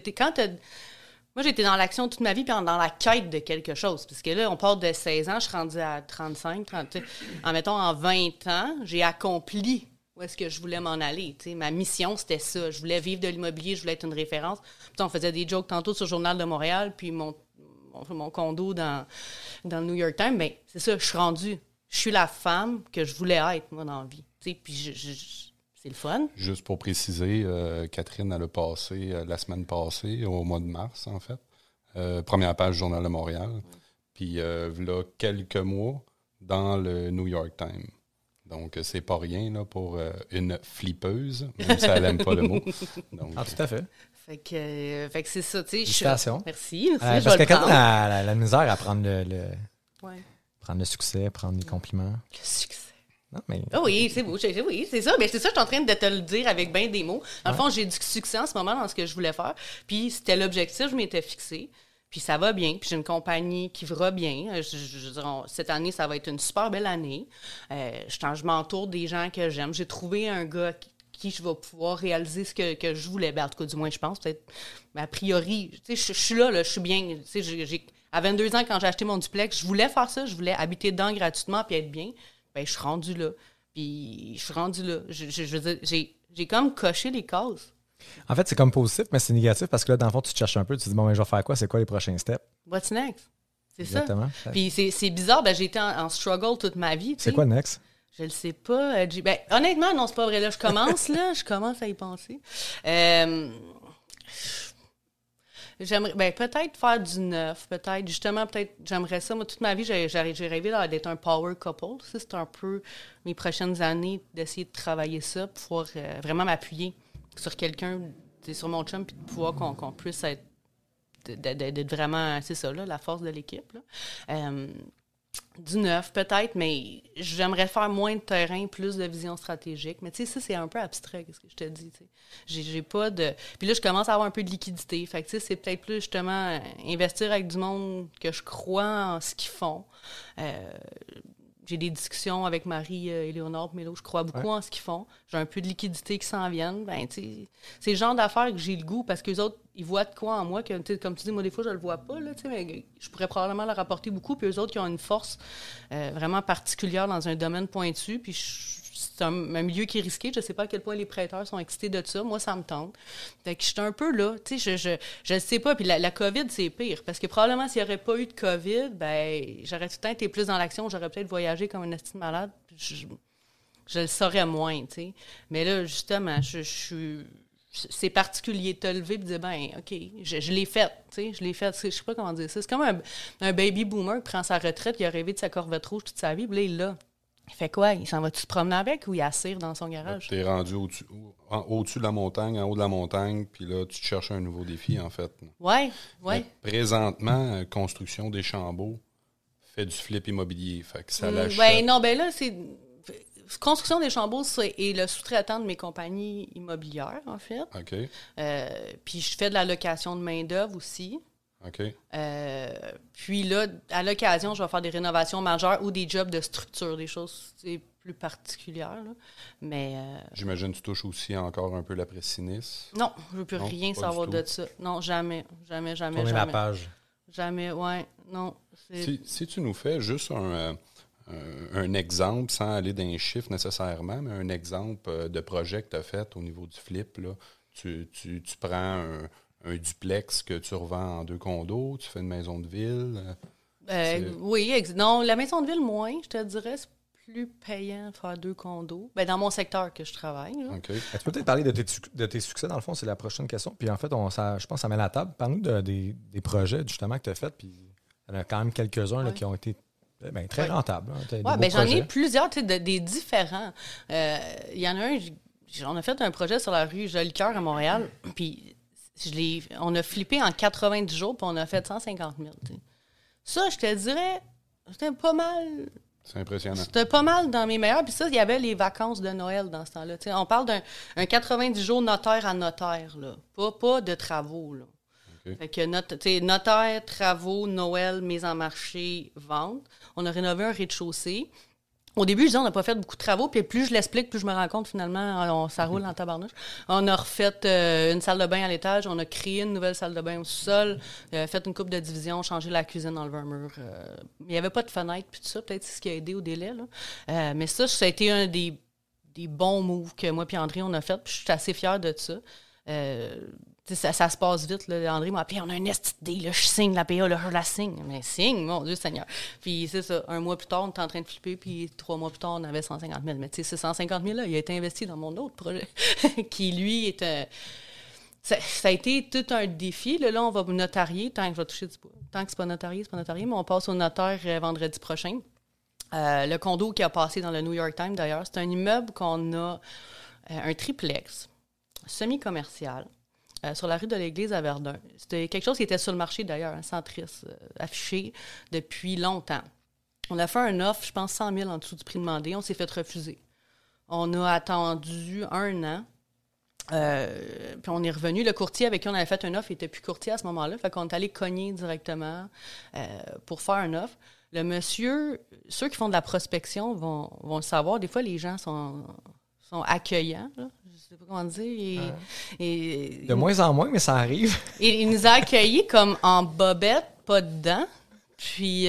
moi, j'étais dans l'action toute ma vie puis dans la quête de quelque chose. Parce que là, on part de 16 ans, je suis rendue à 35, 30. En 20 ans, j'ai accompli où est-ce que je voulais m'en aller. T'sais. Ma mission, c'était ça. Je voulais vivre de l'immobilier, je voulais être une référence. Puis on faisait des jokes tantôt sur le Journal de Montréal, puis mon condo dans le New York Times. Bien, c'est ça, je suis rendue. Je suis la femme que je voulais être, moi, dans la vie. T'sais, puis c'est le fun. Juste pour préciser, Catherine, elle a passé la semaine passée, au mois de mars, en fait. Première page du Journal de Montréal. Puis, là, quelques mois, dans le New York Times. Donc, c'est pas rien là, pour une flippeuse, même si elle n'aime pas le mot. Donc, tout à fait. Fait que c'est ça, tu sais. Félicitations. Merci. Parce que quand on a la misère à prendre prendre le succès, prendre les compliments. Le succès. Non, mais... Ah oui, c'est beau. Oui, c'est ça. Mais c'est ça, je suis en train de te le dire avec bien des mots. Dans le fond, j'ai du succès en ce moment dans ce que je voulais faire. Puis c'était l'objectif, je m'étais fixé. Puis ça va bien. Puis j'ai une compagnie qui va bien. Cette année, ça va être une super belle année. Je m'entoure des gens que j'aime. J'ai trouvé un gars qui je vais pouvoir réaliser ce que je voulais. Ben, en tout cas, du moins, je pense. Peut-être, a priori, tu sais, je suis là, je suis bien. Tu sais, à 22 ans, quand j'ai acheté mon duplex, je voulais faire ça. Je voulais habiter dedans gratuitement puis être bien. Ben, je suis rendue là. Puis, je suis rendue là. Je veux dire, j'ai comme coché les cases. En fait, c'est comme positif, mais c'est négatif parce que là, dans le fond, tu te cherches un peu. Tu te dis, bon, mais je vais faire quoi? C'est quoi les prochains steps? What's next? C'est exactement. Ça. Puis, c'est bizarre. Ben, j'ai été en struggle toute ma vie. C'est quoi next? Je le sais pas. Ben, honnêtement, non, c'est pas vrai. Là, je commence à y penser. J'aimerais peut-être faire du neuf, peut-être j'aimerais ça. Moi, toute ma vie, j'ai rêvé d'être un power couple. Ça, c'est un peu mes prochaines années d'essayer de travailler ça, pour pouvoir vraiment m'appuyer sur quelqu'un, sur mon chum, puis de pouvoir qu'on puisse être d'être vraiment, c'est ça, là, la force de l'équipe. Là. Du neuf, peut-être, mais j'aimerais faire moins de terrain, plus de vision stratégique. Mais tu sais, ça, c'est un peu abstrait, qu'est-ce que je te dis, tu sais. J'ai pas de... Puis là, je commence à avoir un peu de liquidité. Fait que tu sais, c'est peut-être plus, justement, investir avec du monde que je crois en ce qu'ils font. J'ai des discussions avec Marie-Éléonore Mélo, je crois beaucoup en ce qu'ils font. J'ai un peu de liquidité qui s'en viennent. Ben, tu sais, c'est le genre d'affaires que j'ai le goût, parce qu'eux autres, ils voient de quoi en moi, que, comme tu dis, moi, des fois, je le vois pas, là, mais je pourrais probablement leur apporter beaucoup, puis eux autres, qui ont une force vraiment particulière dans un domaine pointu, puis c'est un milieu qui est risqué. Je sais pas à quel point les prêteurs sont excités de ça. Moi, ça me tente. Fait que je suis un peu là. Tu sais, je sais pas. Puis la COVID, c'est pire. Parce que probablement, s'il n'y aurait pas eu de COVID, ben j'aurais tout le temps été plus dans l'action. J'aurais peut-être voyagé comme une estime malade. Je le saurais moins, tu sais. Mais là, justement, c'est particulier de te lever et de dire, ben, OK, je l'ai fait, tu sais, je l'ai fait. Je sais pas comment dire ça. C'est comme un baby boomer qui prend sa retraite, il a rêvé de sa Corvette rouge toute sa vie, puis là, il l'a. Il fait quoi? Il s'en va-tu se promener avec ou il assire dans son garage? Tu es rendu au-dessus de la montagne, en haut de la montagne, puis là, tu te cherches un nouveau défi, en fait. Oui. Présentement, Construction des Chambeaux fait du flip immobilier. Fait que ça l'achète. Ben non, ben là, c'est... Construction des Chambeaux est le sous-traitant de mes compagnies immobilières, en fait. OK. Puis je fais de la location de main-d'œuvre aussi. OK. Puis là, à l'occasion, je vais faire des rénovations majeures ou des jobs de structure, des choses plus particulières. Là. Mais. J'imagine que tu touches aussi encore un peu la Sinis. Non, je ne veux plus rien savoir de ça. Non, jamais. Tourner la page. Jamais, ouais. Non. Si tu nous fais juste un exemple, sans aller dans les chiffres nécessairement, mais un exemple de projet que tu as fait au niveau du flip, là, tu prends un duplex que tu revends en 2 condos, tu fais une maison de ville. Oui, non, la maison de ville, moins, je te dirais, c'est plus payant de faire 2 condos. Ben, dans mon secteur que je travaille. Okay. Tu peux peut-être parler de tes succès, dans le fond, c'est la prochaine question. Puis en fait, je pense que ça met la table. Parle-nous des projets, justement, que tu as faits. Puis il y en a quand même quelques-uns là, qui ont été très rentables. Oui, ben, j'en ai plusieurs, des différents. Il y en a un, on a fait un projet sur la rue Jolicoeur à Montréal, puis on a flippé en 90 jours, puis on a fait 150 000. T'sais. Ça, je te dirais, c'était pas mal. C'est impressionnant. C'était pas mal dans mes meilleurs. Puis ça, il y avait les vacances de Noël dans ce temps-là. T'sais, on parle d'un 90 jours notaire à notaire, là. Pas de travaux, là. Okay. Fait que notaire, travaux, Noël, mise en marché, vente. On a rénové un rez-de-chaussée. Au début, je disais, on n'a pas fait beaucoup de travaux, puis plus je l'explique, plus je me rends compte, finalement, ça roule en tabarnouche. On a refait une salle de bain à l'étage, on a créé une nouvelle salle de bain au sous-sol, fait une coupe de division, changé la cuisine, enlevé un mur. Il n'y avait pas de fenêtre, puis tout ça, peut-être c'est ce qui a aidé au délai. Là. Mais ça a été un des bons moves que moi et André, on a fait, puis je suis assez fière de ça. Ça se passe vite. Là. André m'a appelé, on a un STD, là, je signe la PA, là, je la signe. Mais signe, mon Dieu Seigneur. Puis c'est ça, 1 mois plus tard, on était en train de flipper, puis 3 mois plus tard, on avait 150 000. Mais tu sais, ce 150 000-là, il a été investi dans mon autre projet, qui, lui, est ça a été tout un défi. Là, on va notarier, tant que je vais toucher du bois. Tant que c'est pas notarié, mais on passe au notaire vendredi prochain. Le condo qui a passé dans le New York Times, d'ailleurs, c'est un immeuble qu'on a, un triplex, semi-commercial, sur la rue de l'Église à Verdun. C'était quelque chose qui était sur le marché, d'ailleurs, un centris affiché depuis longtemps. On a fait un offre, je pense, 100 000 en dessous du prix demandé. On s'est fait refuser. On a attendu 1 an. Puis on est revenu. Le courtier avec qui on avait fait un offre n'était plus courtier à ce moment-là. Fait qu'on est allé cogner directement pour faire un offre. Le monsieur, ceux qui font de la prospection vont le savoir. Des fois, les gens sont accueillants, là. Je sais pas comment dire. De moins en moins, mais ça arrive. Il nous a accueillis comme en bobette, pas dedans. Puis.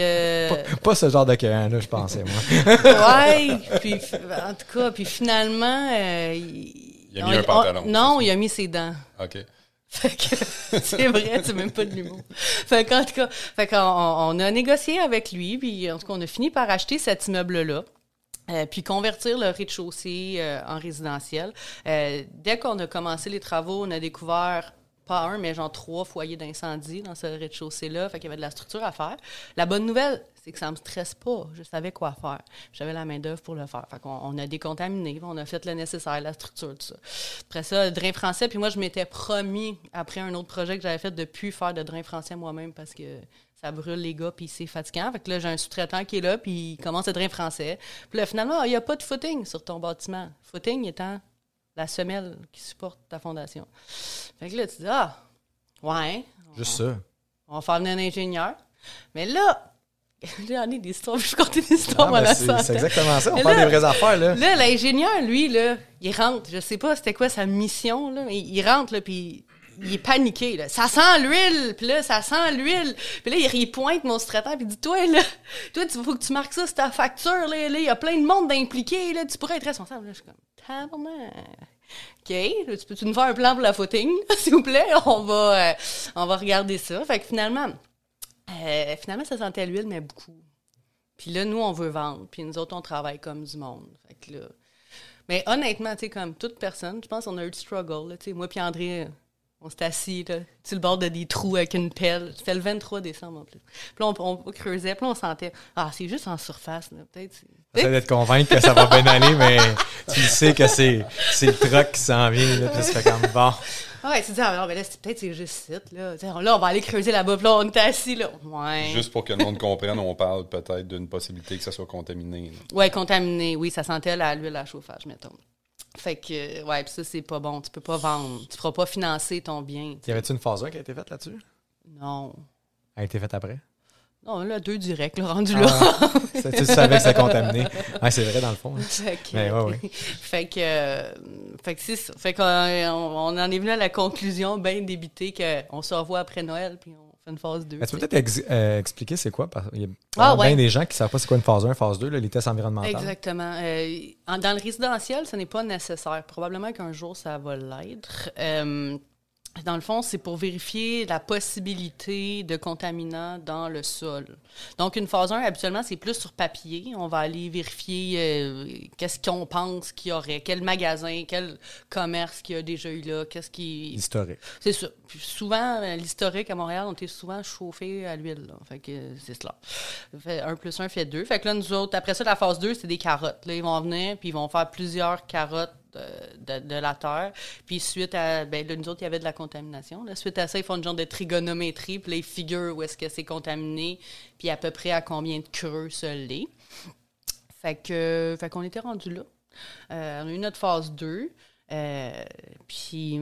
Pas ce genre d'accueillant-là, je pensais, moi. Ouais. Puis, en tout cas, puis finalement. Il a mis un pantalon. Non, il a mis ses dents. OK. Fait que, c'est vrai, c'est même pas de l'humour. Fait qu'en tout cas, on a négocié avec lui, puis en tout cas, on a fini par acheter cet immeuble-là. Puis convertir le rez-de-chaussée en résidentiel. Dès qu'on a commencé les travaux, on a découvert pas 1, mais genre 3 foyers d'incendie dans ce rez-de-chaussée-là. Fait qu'il y avait de la structure à faire. La bonne nouvelle, c'est que ça me stresse pas. Je savais quoi faire. J'avais la main-d'œuvre pour le faire. Fait qu'on a décontaminé, on a fait le nécessaire, la structure, tout ça. Après ça, le drain français. Puis moi, je m'étais promis, après un autre projet que j'avais fait, de ne plus faire de drain français moi-même parce que ça brûle les gars, puis c'est fatigant. Fait que là, j'ai un sous-traitant qui est là, puis il commence à être français. Puis là, finalement, il n'y a pas de footing sur ton bâtiment. Footing étant la semelle qui supporte ta fondation. Fait que là, tu dis, ouais. Juste ça. On va faire venir un ingénieur. Mais là, j'en ai des histoires, je vais compter des histoires à la santé. C'est exactement ça, on parle des vraies affaires, là. Là, l'ingénieur, lui, là, il rentre, je sais pas c'était quoi sa mission, là, mais il rentre, là, puis il est paniqué, là. Ça sent l'huile! Puis là, ça sent l'huile! Puis là, il pointe mon sous-traitant, puis il dit, toi, il faut que tu marques ça sur ta facture, là, il y a plein de monde d'impliqués, là, tu pourrais être responsable. Là, je suis comme, tabarnak. OK, peux-tu nous faire un plan pour la footing, s'il vous plaît? On va regarder ça. Fait que finalement, ça sentait l'huile, mais beaucoup. Puis là, nous, on veut vendre. Puis nous autres, on travaille comme du monde. Fait que là... Mais honnêtement, tu sais, comme toute personne, je pense qu'on a eu du struggle. Là, moi puis André, on s'est assis là, sur le bord de des trous avec une pelle. C'était le 23 décembre en plus. Puis là, on creusait. Puis là, on sentait, c'est juste en surface. Là, peut-être. J'essaie de te convaincre que ça va bien aller, mais tu sais que c'est le truck qui s'en vient. Là, puis ça fait comme bon. Ouais, tu dis, non, mais là, peut-être c'est juste site, là. Là, on va aller creuser là-bas, puis là, on est assis, là. Ouais. Juste pour que le monde comprenne, on parle peut-être d'une possibilité que ça soit contaminé. Oui, contaminé, oui, ça sentait l'huile à chauffage, mettons. Fait que, ouais, puis ça, c'est pas bon. Tu peux pas vendre. Tu feras pas financer ton bien. Y avait-tu une phase 1 qui a été faite là-dessus? Non. Elle a été faite après? Non, là, 2 directs, là, rendu là. Tu savais que c'était contaminé. Ouais, c'est vrai, dans le fond. Hein. Fait que c'est ça. Fait qu'on en est venu à la conclusion bien débitée qu'on se revoit après Noël, puis on fait une phase 2. Tu peux peut-être expliquer c'est quoi? Il y a bien des gens qui ne savent pas c'est quoi une phase 1, phase 2, là, les tests environnementaux. Exactement. Dans le résidentiel, ce n'est pas nécessaire. Probablement qu'un jour, ça va l'être. Dans le fond, c'est pour vérifier la possibilité de contaminants dans le sol. Donc, une phase 1, habituellement, c'est plus sur papier. On va aller vérifier qu'est-ce qu'on pense qu'il y aurait, quel magasin, quel commerce qu'il y a déjà eu là, qu'est-ce qui... L'historique. C'est ça. Puis souvent, l'historique à Montréal, on était souvent chauffé à l'huile. Là. Fait que c'est cela. 1 plus 1 fait 2. Fait que là, nous autres, après ça, la phase 2, c'est des carottes. Là, ils vont venir, puis ils vont faire plusieurs carottes de la terre. Puis suite à... là, nous autres, il y avait de la contamination. Là. Suite à ça, ils font une genre de trigonométrie, puis là, ils figurent où est-ce que c'est contaminé, puis à peu près à combien de creux ça l'est. Fait qu'on était rendu là. On a eu notre phase 2. Puis...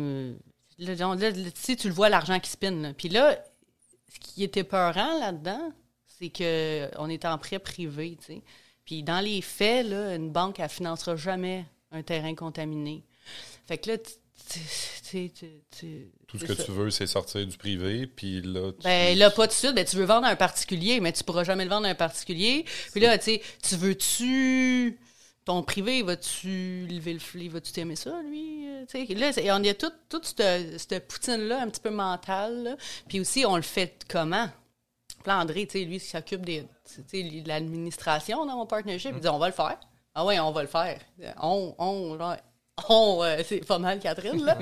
là, tu le vois, l'argent qui spin. Là. Puis là, ce qui était peurant là-dedans, c'est qu'on est en prêt privé, tu sais. Puis dans les faits, là, une banque, elle ne financera jamais un terrain contaminé. Fait que là, tout ce que tu veux, c'est sortir du privé, puis là... là, pas tout de suite. Tu veux vendre à un particulier, mais tu pourras jamais le vendre à un particulier. Puis là, tu veux-tu... Ton privé, vas-tu lever le flé? Vas-tu t'aimer ça, lui? Là, on a toute cette poutine-là, un petit peu mentale. Là. Puis aussi, on le fait comment? Puis là, André, lui, il s'occupe de l'administration dans mon partnership. Il dit, on va le faire. Ah oui, on va le faire. C'est pas mal, Catherine, là.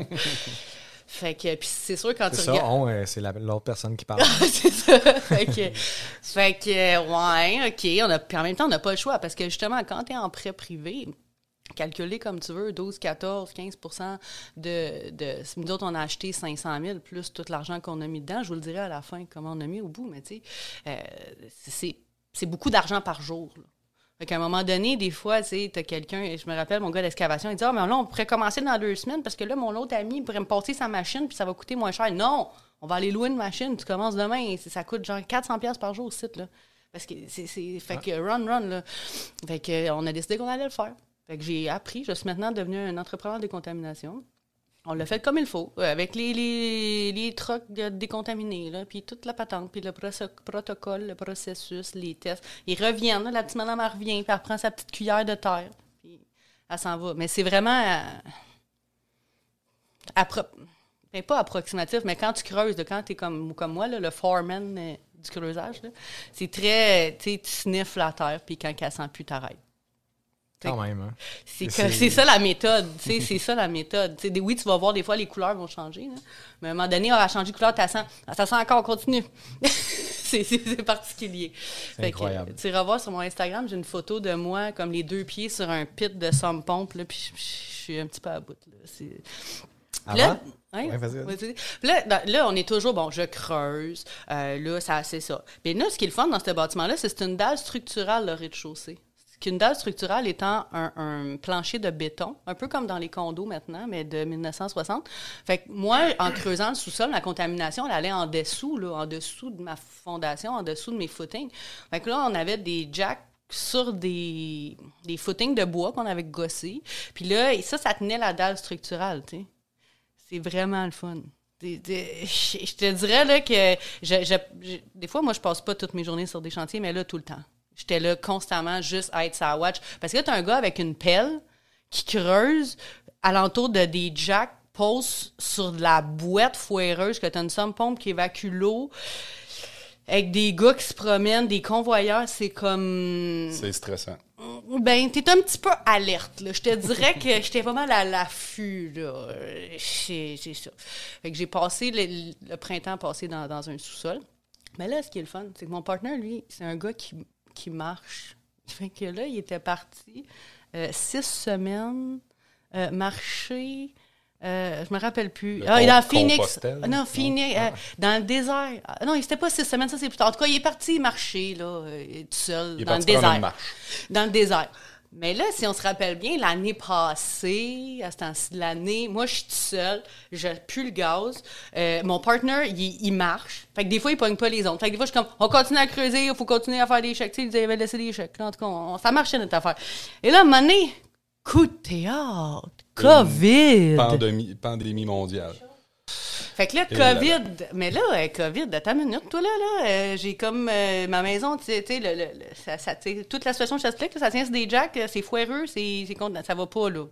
Fait que, puis c'est sûr, quand tu regardes... c'est l'autre personne qui parle. C'est ça. Fait que, ouais, OK. Puis en même temps, on n'a pas le choix parce que justement, quand tu es en prêt privé, calculer comme tu veux, 12, 14, 15% nous autres, on a acheté 500 000 plus tout l'argent qu'on a mis dedans. Je vous le dirai à la fin comment on a mis au bout, mais tu sais, c'est beaucoup d'argent par jour, là. Fait qu'à un moment donné, des fois, tu sais, t'as quelqu'un, je me rappelle, mon gars d'excavation, il dit « Ah, mais là, on pourrait commencer dans 2 semaines parce que là, mon autre ami, il pourrait me passer sa machine puis ça va coûter moins cher. » Non! On va aller louer une machine, tu commences demain, ça coûte genre 400$ par jour au site, là. Parce que fait que run, là. Fait que on a décidé qu'on allait le faire. Fait que j'ai appris, je suis maintenant devenu un entrepreneur de décontamination. On l'a fait comme il faut, avec les trucks décontaminés, là, puis toute la patente, puis le protocole, le processus, les tests. Ils reviennent, là, la petite madame, elle revient, puis elle prend sa petite cuillère de terre, puis elle s'en va. Mais c'est vraiment... pas approximatif, mais quand tu creuses, là, quand tu es comme moi, là, le foreman du creusage, là, c'est très... Tu sniffes la terre, puis quand elle sent plus, t'arrêtes. Quand même, hein? C'est ça la méthode. C'est ça la méthode. Oui, tu vas voir, des fois, les couleurs vont changer. Là. Mais à un moment donné, on va changer de couleur, ça sent encore, continue. c'est particulier. C'est incroyable. Tu iras voir sur mon Instagram, j'ai une photo de moi comme les 2 pieds sur un pit de somme pompe, là, puis je suis un petit peu à bout. Là. Là, Ouais, vas-y. Puis là, on est toujours, bon, je creuse. Là, c'est ça. Mais là, ce qui est le fun dans ce bâtiment-là, c'est une dalle structurale, le rez-de-chaussée. Qu'une dalle structurale étant un plancher de béton, un peu comme dans les condos maintenant, mais de 1960. Fait que moi, en creusant le sous-sol, la contamination, elle allait en dessous de ma fondation, en dessous de mes footings. Fait que là, on avait des jacks sur des footings de bois qu'on avait gossés. Puis là, ça tenait la dalle structurale, tu sais. C'est vraiment le fun. Je te dirais là que des fois, moi, je passe pas toutes mes journées sur des chantiers, mais là, tout le temps. J'étais là constamment juste à être sa watch. Parce que là, t'as un gars avec une pelle qui creuse alentour de des jacks, pose sur de la boîte foireuse, que t'as une pompe qui évacue l'eau, avec des gars qui se promènent, des convoyeurs, c'est comme... C'est stressant. Ben, t'es un petit peu alerte, là. Je te dirais que j'étais pas mal à l'affût, là. C'est ça. Fait que j'ai passé le printemps passé dans un sous-sol. Mais là, ce qui est le fun, c'est que mon partenaire, lui, c'est un gars qui marche. Fait que là, il était parti 6 semaines marcher. Je me rappelle plus. Il est dans Phoenix. Non, Phoenix. Dans le désert. Non, il n'était pas 6 semaines, ça c'est plus tard. En tout cas, il est parti marcher là, tout seul, dans le désert. Dans le désert. Mais là, si on se rappelle bien, l'année passée, à ce temps-ci de l'année, moi, je suis toute seule, je pue le gaz. Mon partner, il marche. Fait que des fois, il pogne pas les ondes. Fait que des fois, je suis comme, on continue à creuser, il faut continuer à faire des chèques. Tu sais, ils avaient laissé des chèques. En tout cas, ça marchait notre affaire. Et là, à un moment donné, coup de théâtre, COVID. Pandémie mondiale. Fait que là, COVID, mais là, COVID, attends une minute, toi, là, j'ai comme ma maison, tu sais, toute la situation que je t'explique, ça tient sur des jacks, c'est foireux, ça va pas, là.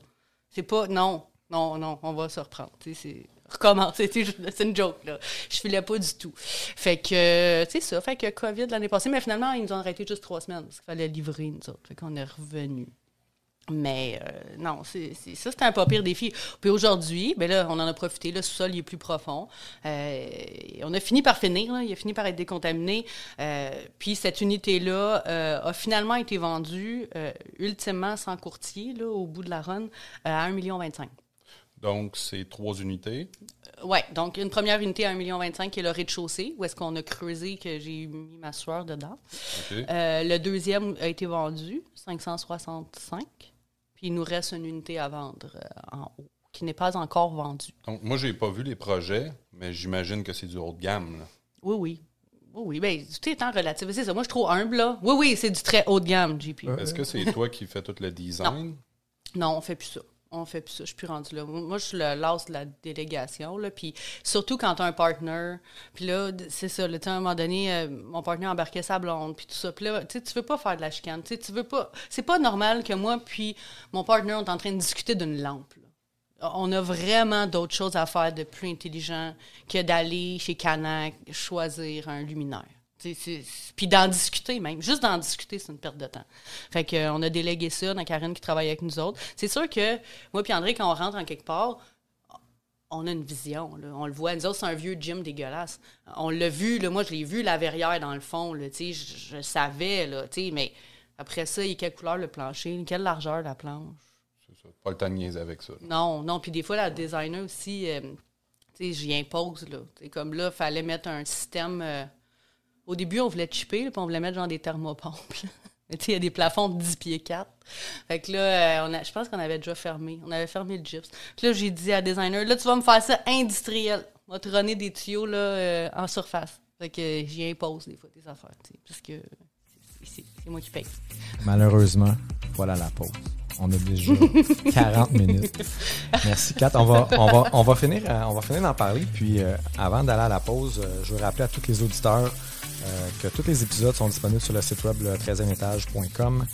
C'est pas, non, on va se reprendre, tu sais, c'est recommencer, c'est une joke, là. Je filais pas du tout. Fait que, tu sais ça, fait que COVID l'année passée, mais finalement, ils nous ont arrêté juste 3 semaines, parce qu'il fallait livrer, nous autres, fait qu'on est revenus. Mais non, ça, c'était un pas pire défi. Puis aujourd'hui, ben là, on en a profité. Le sous-sol, il est plus profond. On a fini par finir. Là, il a fini par être décontaminé. Puis cette unité-là a finalement été vendue, ultimement sans courtier, là, au bout de la run, à 1,25 million. Donc, c'est 3 unités. Oui, donc une première unité à 1,25 million qui est le rez-de-chaussée, où est-ce qu'on a creusé, que j'ai mis ma sueur dedans. Okay. Le deuxième a été vendu, 565. Puis il nous reste une unité à vendre en haut, qui n'est pas encore vendue. Donc, moi, je n'ai pas vu les projets, mais j'imagine que c'est du haut de gamme, là. Oui. Bien, tout étant relatif. C'est ça. Moi, je suis trop humble, là. Oui, c'est du très haut de gamme, JP. Est-ce que c'est toi qui fais tout le design? Non, on fait plus ça. Je suis plus rendue là. Moi, je suis le last de la délégation, là. Puis surtout quand tu as un partner. Puis là, c'est ça. Là, à un moment donné, mon partner embarquait sa blonde, puis tout ça. Puis là, tu veux pas faire de la chicane. Tu veux pas... C'est pas normal que moi puis mon partner, on est en train de discuter d'une lampe, là. On a vraiment d'autres choses à faire de plus intelligent que d'aller chez Canac choisir un luminaire. Puis d'en discuter même. Juste d'en discuter, c'est une perte de temps. Fait qu'on a délégué ça dans Karine qui travaille avec nous autres. C'est sûr que moi et André, quand on rentre en quelque part, on a une vision. Là. On le voit. Nous autres, c'est un vieux gym dégueulasse. On l'a vu. Là, moi, je l'ai vu, la verrière dans le fond. Là, je savais. Là, mais après ça, il y a quelle couleur le plancher? Quelle largeur la planche? C'est ça. Pas le temps de niaiser avec ça. Non. Puis des fois, la designer aussi, j'y impose. Là. Comme là, il fallait mettre un système... Au début, on voulait chipper, puis on voulait mettre genre des thermopompes. Mais tu sais, il y a des plafonds de 10 pieds 4. Fait que là, je pense qu'on avait déjà fermé. On avait fermé le gyps. Puis là, j'ai dit à designer, là, tu vas me faire ça industriel. On va te runner des tuyaux là, en surface. Fait que j'y impose des fois des affaires, parce que c'est moi qui paye. Malheureusement, voilà la pause. On a déjà 40 minutes. Merci, Kat. On va finir d'en parler. Puis, avant d'aller à la pause, je veux rappeler à tous les auditeurs que tous les épisodes sont disponibles sur le site web le 13etage.com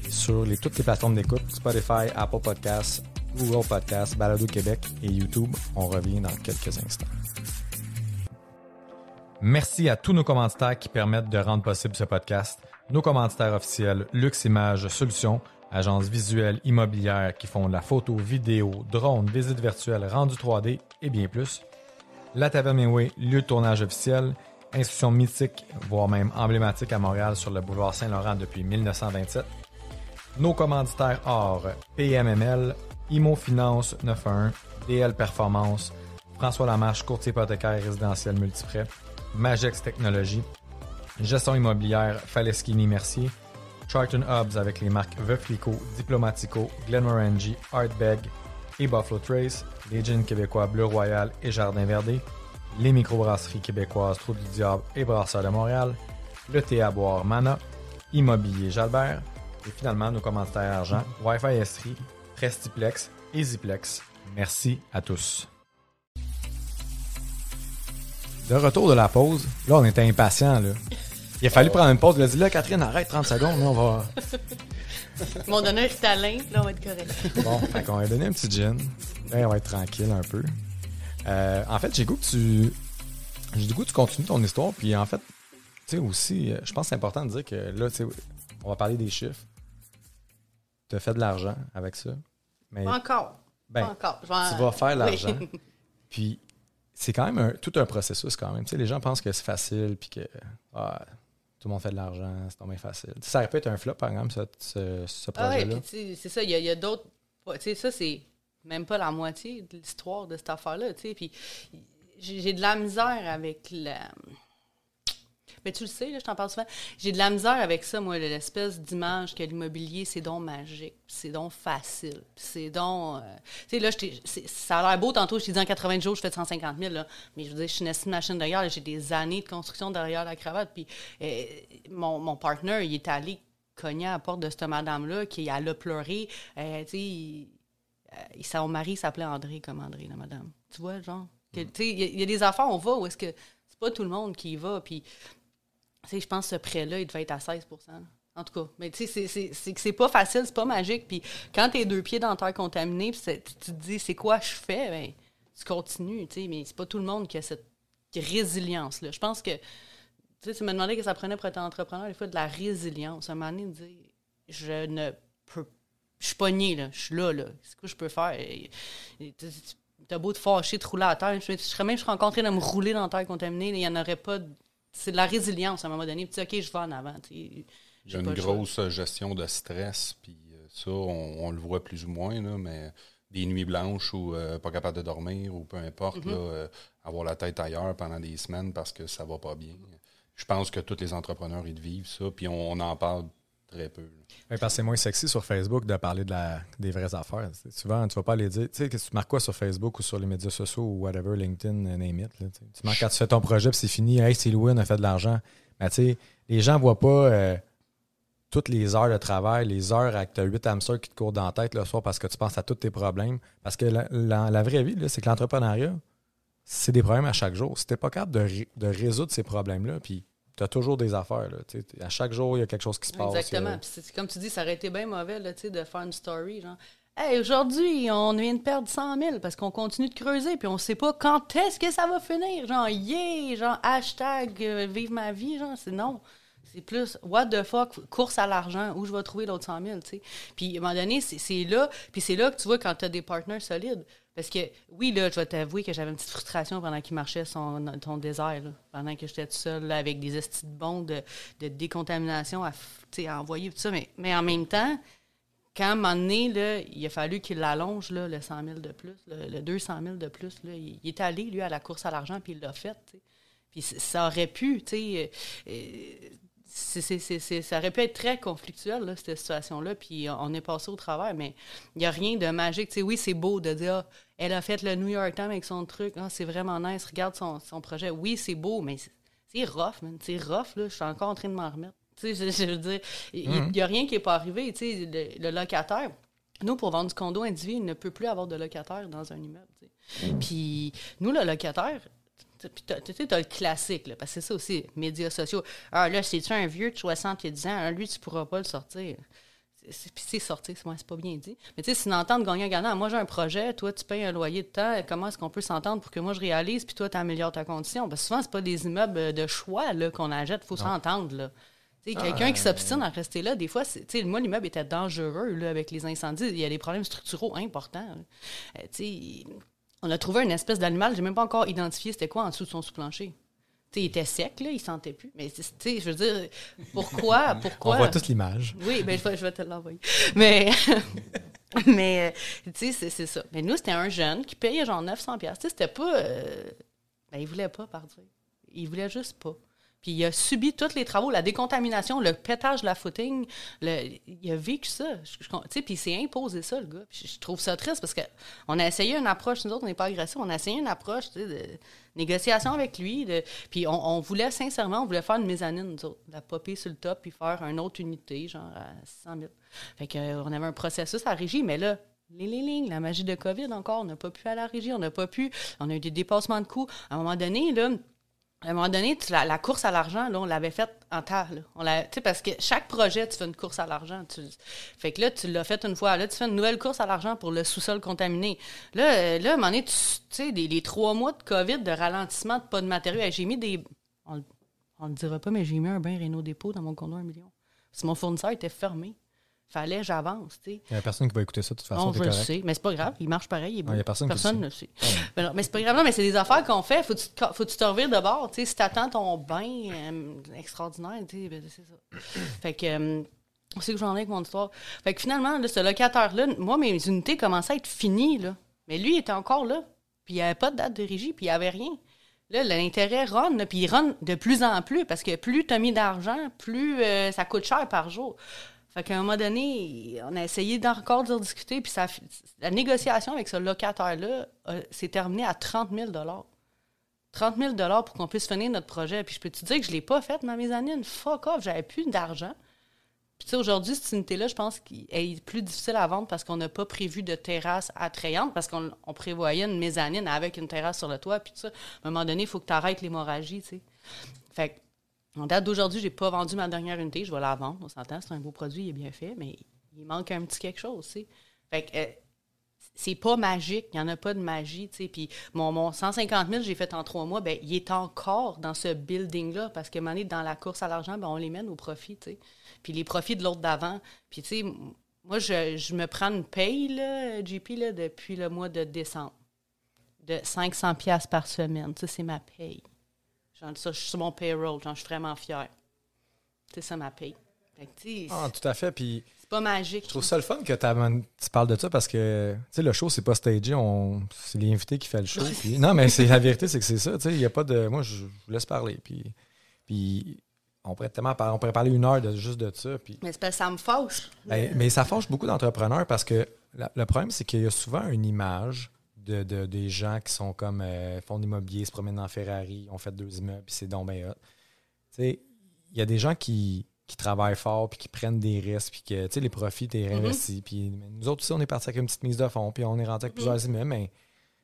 et sur toutes les plateformes d'écoute, Spotify, Apple Podcasts, Google Podcasts, Balado Québec et YouTube. On revient dans quelques instants. Merci à tous nos commanditaires qui permettent de rendre possible ce podcast. Nos commanditaires officiels, Luxe Images Solutions, agence visuelle immobilière qui font de la photo, vidéo, drone, visite virtuelle, rendu 3D et bien plus. La Taverne Mainway, lieu de tournage officiel, institution mythique, voire même emblématique à Montréal sur le boulevard Saint-Laurent depuis 1927. Nos commanditaires or, PMML, Imo Finance 911, DL Performance, François Lamarche, courtier hypothécaire résidentiel multiprêt, Magex Technologies, gestion immobilière Faleschini Mercier, Charlton Hubs avec les marques Veuve Clicquot, Diplomatico, Glenmorangie, Artbeg et Buffalo Trace, les jeans québécois Bleu Royal et Jardin Verdé, les microbrasseries québécoises Trou du Diable et Brasseurs de Montréal, le thé à boire Mana, Immobilier Jalbert et finalement nos commanditaires argent Wi-Fi Estrie, Prestiplex et Ziplex. Merci à tous. De retour de la pause, là on était impatients là. Il a fallu prendre une pause. Il a dit là Catherine arrête 30 secondes, là on va. Ils m'ont donné un Ritalin, là on va être correct. Bon, fait qu'on va donner un petit gin. Là on va être tranquille un peu. En fait, j'ai le goût que tu continues ton histoire. Puis en fait, tu sais aussi, je pense que c'est important de dire que là, tu sais, on va parler des chiffres. Tu as fait de l'argent avec ça. Mais, Pas encore. Ben, Pas encore. tu vas faire l'argent. Oui. Puis c'est quand même tout un processus quand même. Tu sais, les gens pensent que c'est facile puis que tout le monde fait de l'argent, c'est pas bien facile. Tu sais, ça aurait pu être un flop, par exemple, ce projet-là. Ah ouais, puis c'est ça, il y a d'autres... Tu sais, ça, c'est même pas la moitié de l'histoire de cette affaire-là, tu sais. Puis j'ai de la misère avec la... Mais tu le sais, là, je t'en parle souvent. J'ai de la misère avec ça, moi, l'espèce d'image que l'immobilier, c'est donc magique, c'est donc facile, c'est donc... tu sais, là, ça a l'air beau, tantôt, je t'ai dit en 80 jours, je fais 150 000, là. Mais je veux dire, je suis une machine de guerre, là, j'ai des années de construction derrière la cravate, puis mon partner, il est allé cogner à la porte de cette madame-là, qui elle a pleuré, tu sais, son mari s'appelait André, comme André, la madame. Tu vois, genre, tu sais, il y a des affaires, on va, où est-ce que c'est pas tout le monde qui y va, puis... Tu sais, je pense que ce prêt-là, il devait être à 16 %. En tout cas, mais tu sais, c'est que c'est pas facile, c'est pas magique. Puis quand t'es 2 pieds dans la terre contaminée, puis tu te dis, c'est quoi je fais? Ben, tu continues, tu sais, mais c'est pas tout le monde qui a cette résilience-là. Je pense que, tu me demandais que ça prenait pour être entrepreneur, des fois, de la résilience. À un moment donné, de dire, je suis pogné, là, je suis là, c'est quoi je peux faire? T'as beau te fâcher, te rouler à terre, je serais en train de me rouler dans la terre contaminée, il n'y en aurait pas... C'est de la résilience à un moment donné. Puis, OK, je vais en avant. Il y a une grosse gestion de stress, puis ça, on le voit plus ou moins, là, mais des nuits blanches ou pas capable de dormir ou peu importe, là, avoir la tête ailleurs pendant des semaines parce que ça va pas bien. Je pense que tous les entrepreneurs, ils vivent ça, puis on en parle très peu. Oui, parce que c'est moins sexy sur Facebook de parler des vraies affaires. T'sais, souvent, tu vas pas aller dire, tu sais, que tu marques quoi sur Facebook ou sur les médias sociaux ou whatever, LinkedIn, name it. Là, tu marques quand tu fais ton projet puis c'est fini, hey, c'est Louis, on a fait de l'argent. Mais tu sais, les gens voient pas toutes les heures de travail, les heures avec tu as 8 hamsters qui te courent dans la tête le soir parce que tu penses à tous tes problèmes. Parce que la vraie vie, là, c'est que l'entrepreneuriat, c'est des problèmes à chaque jour. Si tu n'es pas capable de résoudre ces problèmes-là, puis tu as toujours des affaires. Là, à chaque jour, il y a quelque chose qui se passe. Exactement. Puis comme tu dis, ça aurait été bien mauvais là, de faire une story. Genre, hey, aujourd'hui, on vient de perdre 100 000 parce qu'on continue de creuser puis on sait pas quand est-ce que ça va finir. Genre, yeah, genre, hashtag vive ma vie. Genre, c'est non. C'est plus, what the fuck, course à l'argent, où je vais trouver l'autre 100 000, tu sais. Puis, à un moment donné, c'est là, puis c'est là que tu vois quand tu as des partenaires solides. Parce que, oui, là, je vais t'avouer que j'avais une petite frustration pendant qu'il marchait son désert, là, pendant que j'étais tout seul, là, avec des estis de bons de décontamination à envoyer, tout ça. Mais en même temps, quand à un moment donné, là, il a fallu qu'il l'allonge, là, le 100 000 de plus, le 200 000 de plus, là, il est allé, lui, à la course à l'argent, puis il l'a fait, tu sais. Puis ça aurait pu, tu sais... ça aurait pu être très conflictuel, là, cette situation-là, puis on est passé au travers, mais il n'y a rien de magique. Tu sais, oui, c'est beau de dire « elle a fait le New York Times avec son truc, c'est vraiment nice, regarde son projet. » Oui, c'est beau, mais c'est rough, man. C'est rough, là, je suis encore en train de m'en remettre. Tu sais, je veux dire, il n'y a rien qui n'est pas arrivé. Tu sais, le locataire, nous, pour vendre du condo individuel, il ne peut plus avoir de locataire dans un immeuble. Tu sais. Puis nous, le locataire... Puis tu as le classique, là, parce que c'est ça aussi, médias sociaux. Ah là, c'est-tu un vieux de 70 ans? Lui, tu pourras pas le sortir. Puis c'est sortir, c'est pas bien dit. Mais tu sais, c'est une entente gagnant-gagnant. Moi, j'ai un projet, toi, tu payes un loyer de temps. Comment est-ce qu'on peut s'entendre pour que moi, je réalise, puis toi, tu améliores ta condition? Parce que souvent, c'est pas des immeubles de choix là, qu'on achète. Il faut s'entendre, là. Quelqu'un qui s'obstine à rester là, des fois, moi, l'immeuble était dangereux là, avec les incendies. Il y a des problèmes structuraux importants. On a trouvé une espèce d'animal, j'ai même pas encore identifié c'était quoi en dessous de son sous-plancher. Il était sec, là, il sentait plus. Mais je veux dire, pourquoi? On voit tous l'image. Oui, bien, je vais te l'envoyer. Mais Mais, tu sais, c'est ça. Mais nous, c'était un jeune qui payait genre 900$. Tu sais, c'était pas... ben, il voulait pas partir. Il voulait juste pas. Puis il a subi tous les travaux, la décontamination, le pétage de la footing. Il a vécu ça. Tu sais, puis il s'est imposé ça, le gars. Puis je trouve ça triste parce qu'on a essayé une approche, nous autres, on n'est pas agressifs, on a essayé une approche, tu sais, de négociation avec lui. Puis on voulait, sincèrement, on voulait faire une mezzanine, nous autres. La popper sur le top, puis faire une autre unité, genre à 600 000. Fait qu'on avait un processus à la régie, mais là, la magie de COVID encore, on n'a pas pu aller à la régie, on a eu des dépassements de coûts. À un moment donné, la course à l'argent, là, on l'avait faite en terre. Parce que chaque projet, tu fais une course à l'argent. Fait que là, tu l'as fait une fois. Là, tu fais une nouvelle course à l'argent pour le sous-sol contaminé. Là, à un moment donné, tu sais, les 3 mois de COVID, de ralentissement, de pas de matériaux. J'ai mis des... On ne le dira pas, mais j'ai mis un bain Renault Dépôt dans mon condo 1 million. Parce que mon fournisseur était fermé. Fallait j'avance, tu sais. Il n'y a personne qui va écouter ça, de toute façon. Non, je le sais, mais c'est pas grave, il marche pareil, il est beau. Il n'y a personne ne le sait. Mais c'est pas grave, non, mais c'est des affaires qu'on fait, faut que tu te revires de bord, tu sais, si t'attends ton bain extraordinaire, tu sais, ben, c'est ça. Fait que, on sait que j'en ai avec mon histoire. Fait que finalement, là, ce locataire-là, moi, mes unités commençaient à être finies, là. Mais lui, il était encore là, puis il n'y avait pas de date de régie, puis il n'y avait rien. Là, l'intérêt run, puis il run de plus en plus, parce que plus tu as mis d'argent, plus ça coûte cher par jour. Fait qu'à un moment donné, on a essayé d'encore d'en discuter, puis la négociation avec ce locataire-là s'est terminée à 30 000 30 000 pour qu'on puisse finir notre projet. Puis je peux te dire que je ne l'ai pas faite, ma mezzanine. Fuck off, j'avais plus d'argent. Puis tu sais, aujourd'hui, cette unité-là, je pense qu'elle est plus difficile à vendre parce qu'on n'a pas prévu de terrasse attrayante, parce qu'on prévoyait une mezzanine avec une terrasse sur le toit, puis tout ça. À un moment donné, il faut que tu arrêtes l'hémorragie, tu sais. Fait que, en date d'aujourd'hui, j'ai pas vendu ma dernière unité. Je vais la vendre, on s'entend. C'est un beau produit, il est bien fait, mais il manque un petit quelque chose, tu sais. Fait que c'est pas magique. Il n'y en a pas de magie, tu sais. Puis mon 150 000, j'ai fait en 3 mois, bien, il est encore dans ce building-là parce que, dans la course à l'argent, bien, on les mène au profit, tu sais. Puis les profits de l'autre d'avant. Puis, tu sais, moi, je me prends une paye, là, JP, là, depuis le mois de décembre, de 500$ par semaine. Ça, c'est ma paye. Genre, ça, je suis sur mon payroll. Genre, je suis vraiment fière. C'est ça ma paye. Fait que, tout à fait. Puis c'est pas magique. Je trouve ça le fun que tu parles de ça parce que le show, c'est pas stagé. C'est l'invité qui fait le show. Puis, non, mais la vérité, c'est que c'est ça. Il y a pas de. Moi, je vous laisse parler. Puis on pourrait parler 1 heure juste de ça. Puis, mais c'est parce que ça me fâche. Mais ça fâche beaucoup d'entrepreneurs parce que le problème, c'est qu'il y a souvent une image des gens qui sont comme font de l'immobilier, se promènent en Ferrari, ont fait 2 immeubles, puis c'est donc bien hot. Il y a des gens qui travaillent fort, puis qui prennent des risques, puis que les profits, tu les réinvestis. Puis nous autres aussi, on est partis avec une petite mise de fonds, puis on est rentré avec plusieurs immeubles, mais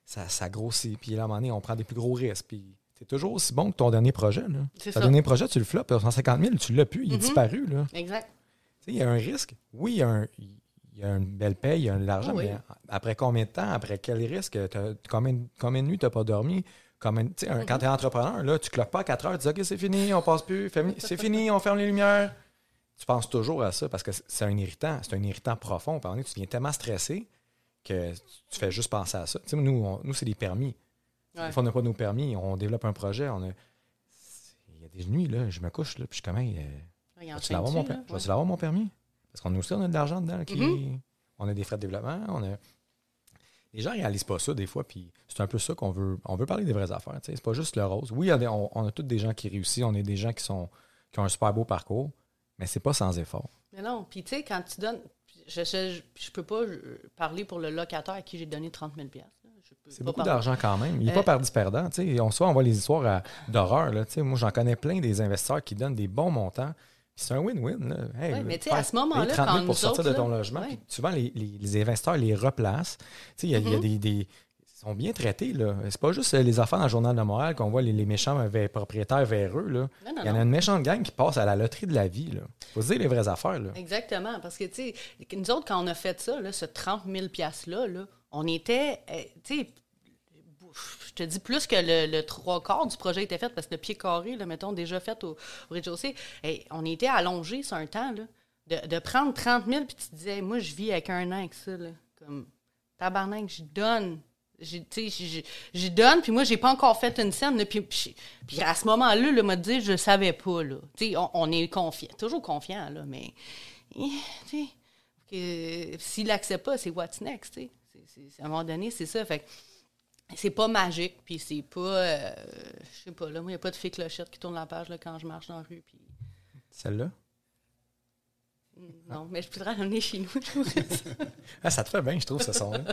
ça grossit. Puis là, à un moment donné, on prend des plus gros risques. Puis c'est toujours aussi bon que ton dernier projet. Là. C'est ton ça. dernier projet, tu le floppes, 150 000, tu l'as plus, il est disparu. Là. Exact. Il y a un risque. Oui, il y a une belle paye, il y a de l'argent, mais après combien de temps, après quel risque, combien de nuits tu n'as pas dormi? Quand tu es entrepreneur, là, tu ne cloques pas à 4 heures, tu dis OK, c'est fini, on passe plus, c'est fini, on ferme les lumières. Tu penses toujours à ça parce que c'est un irritant profond. Par exemple, tu deviens tellement stressé que tu fais juste penser à ça. Nous, c'est des permis. Ouais. Des fois, on n'a pas nos permis, on développe un projet, il y a des nuits, là, je me couche, là, puis je suis comme, je vais-tu l'avoir mon permis? Parce qu'on aussi, on a de l'argent dedans. On a des frais de développement. Les gens ne réalisent pas ça des fois. Puis c'est un peu ça qu'on veut. On veut parler des vraies affaires. C'est pas juste le rose. Oui, on a tous des gens qui réussissent. On a des gens qui ont un super beau parcours. Mais c'est pas sans effort. Mais non. Puis tu sais, quand tu donnes... Je peux pas parler pour le locataire à qui j'ai donné 30 000$. C'est beaucoup d'argent quand même. Il n'est pas perdu perdant. On voit les histoires d'horreur. Là, moi, j'en connais plein des investisseurs qui donnent des bons montants. C'est un win-win. Hey, mais tu sais, à ce moment-là, 30 000 quand pour sortir de ton là, logement. Puis souvent, les investisseurs les replacent. Il y a ils sont bien traités. Là. C'est pas juste les affaires dans le Journal de Montréal qu'on voit les méchants propriétaires véreux. Là. Il y en a une méchante gang qui passe à la loterie de la vie. Il faut se dire les vraies affaires. Là. Exactement. Parce que, tu sais, nous autres, quand on a fait ça, là, ce 30 000$-là, là, on était, tu sais, je te dis plus que le 3/4 du projet était fait, parce que le pied carré, là, mettons, déjà fait au rez-de-chaussée, on était allongés sur un temps, là, de prendre 30 000, puis tu te disais, moi, je vis avec 1 an avec ça, là, comme, tabarnak, je donne, j'y donne, puis moi, j'ai pas encore fait une scène, là, puis à ce moment-là, là, m'a dit, je savais pas, là, tu sais, on est confiant, toujours confiant, là, mais, tu sais, S'il l'accepte pas, c'est what's next, tu sais. À un moment donné, c'est ça. Fait que c'est pas magique, puis c'est pas... je sais pas, là, moi, il n'y a pas de fée clochette qui tourne la page là, quand je marche dans la rue, puis... Celle-là? Non, mais je voudrais l'amener chez nous. Ça te fait bien, je trouve, ce son-là.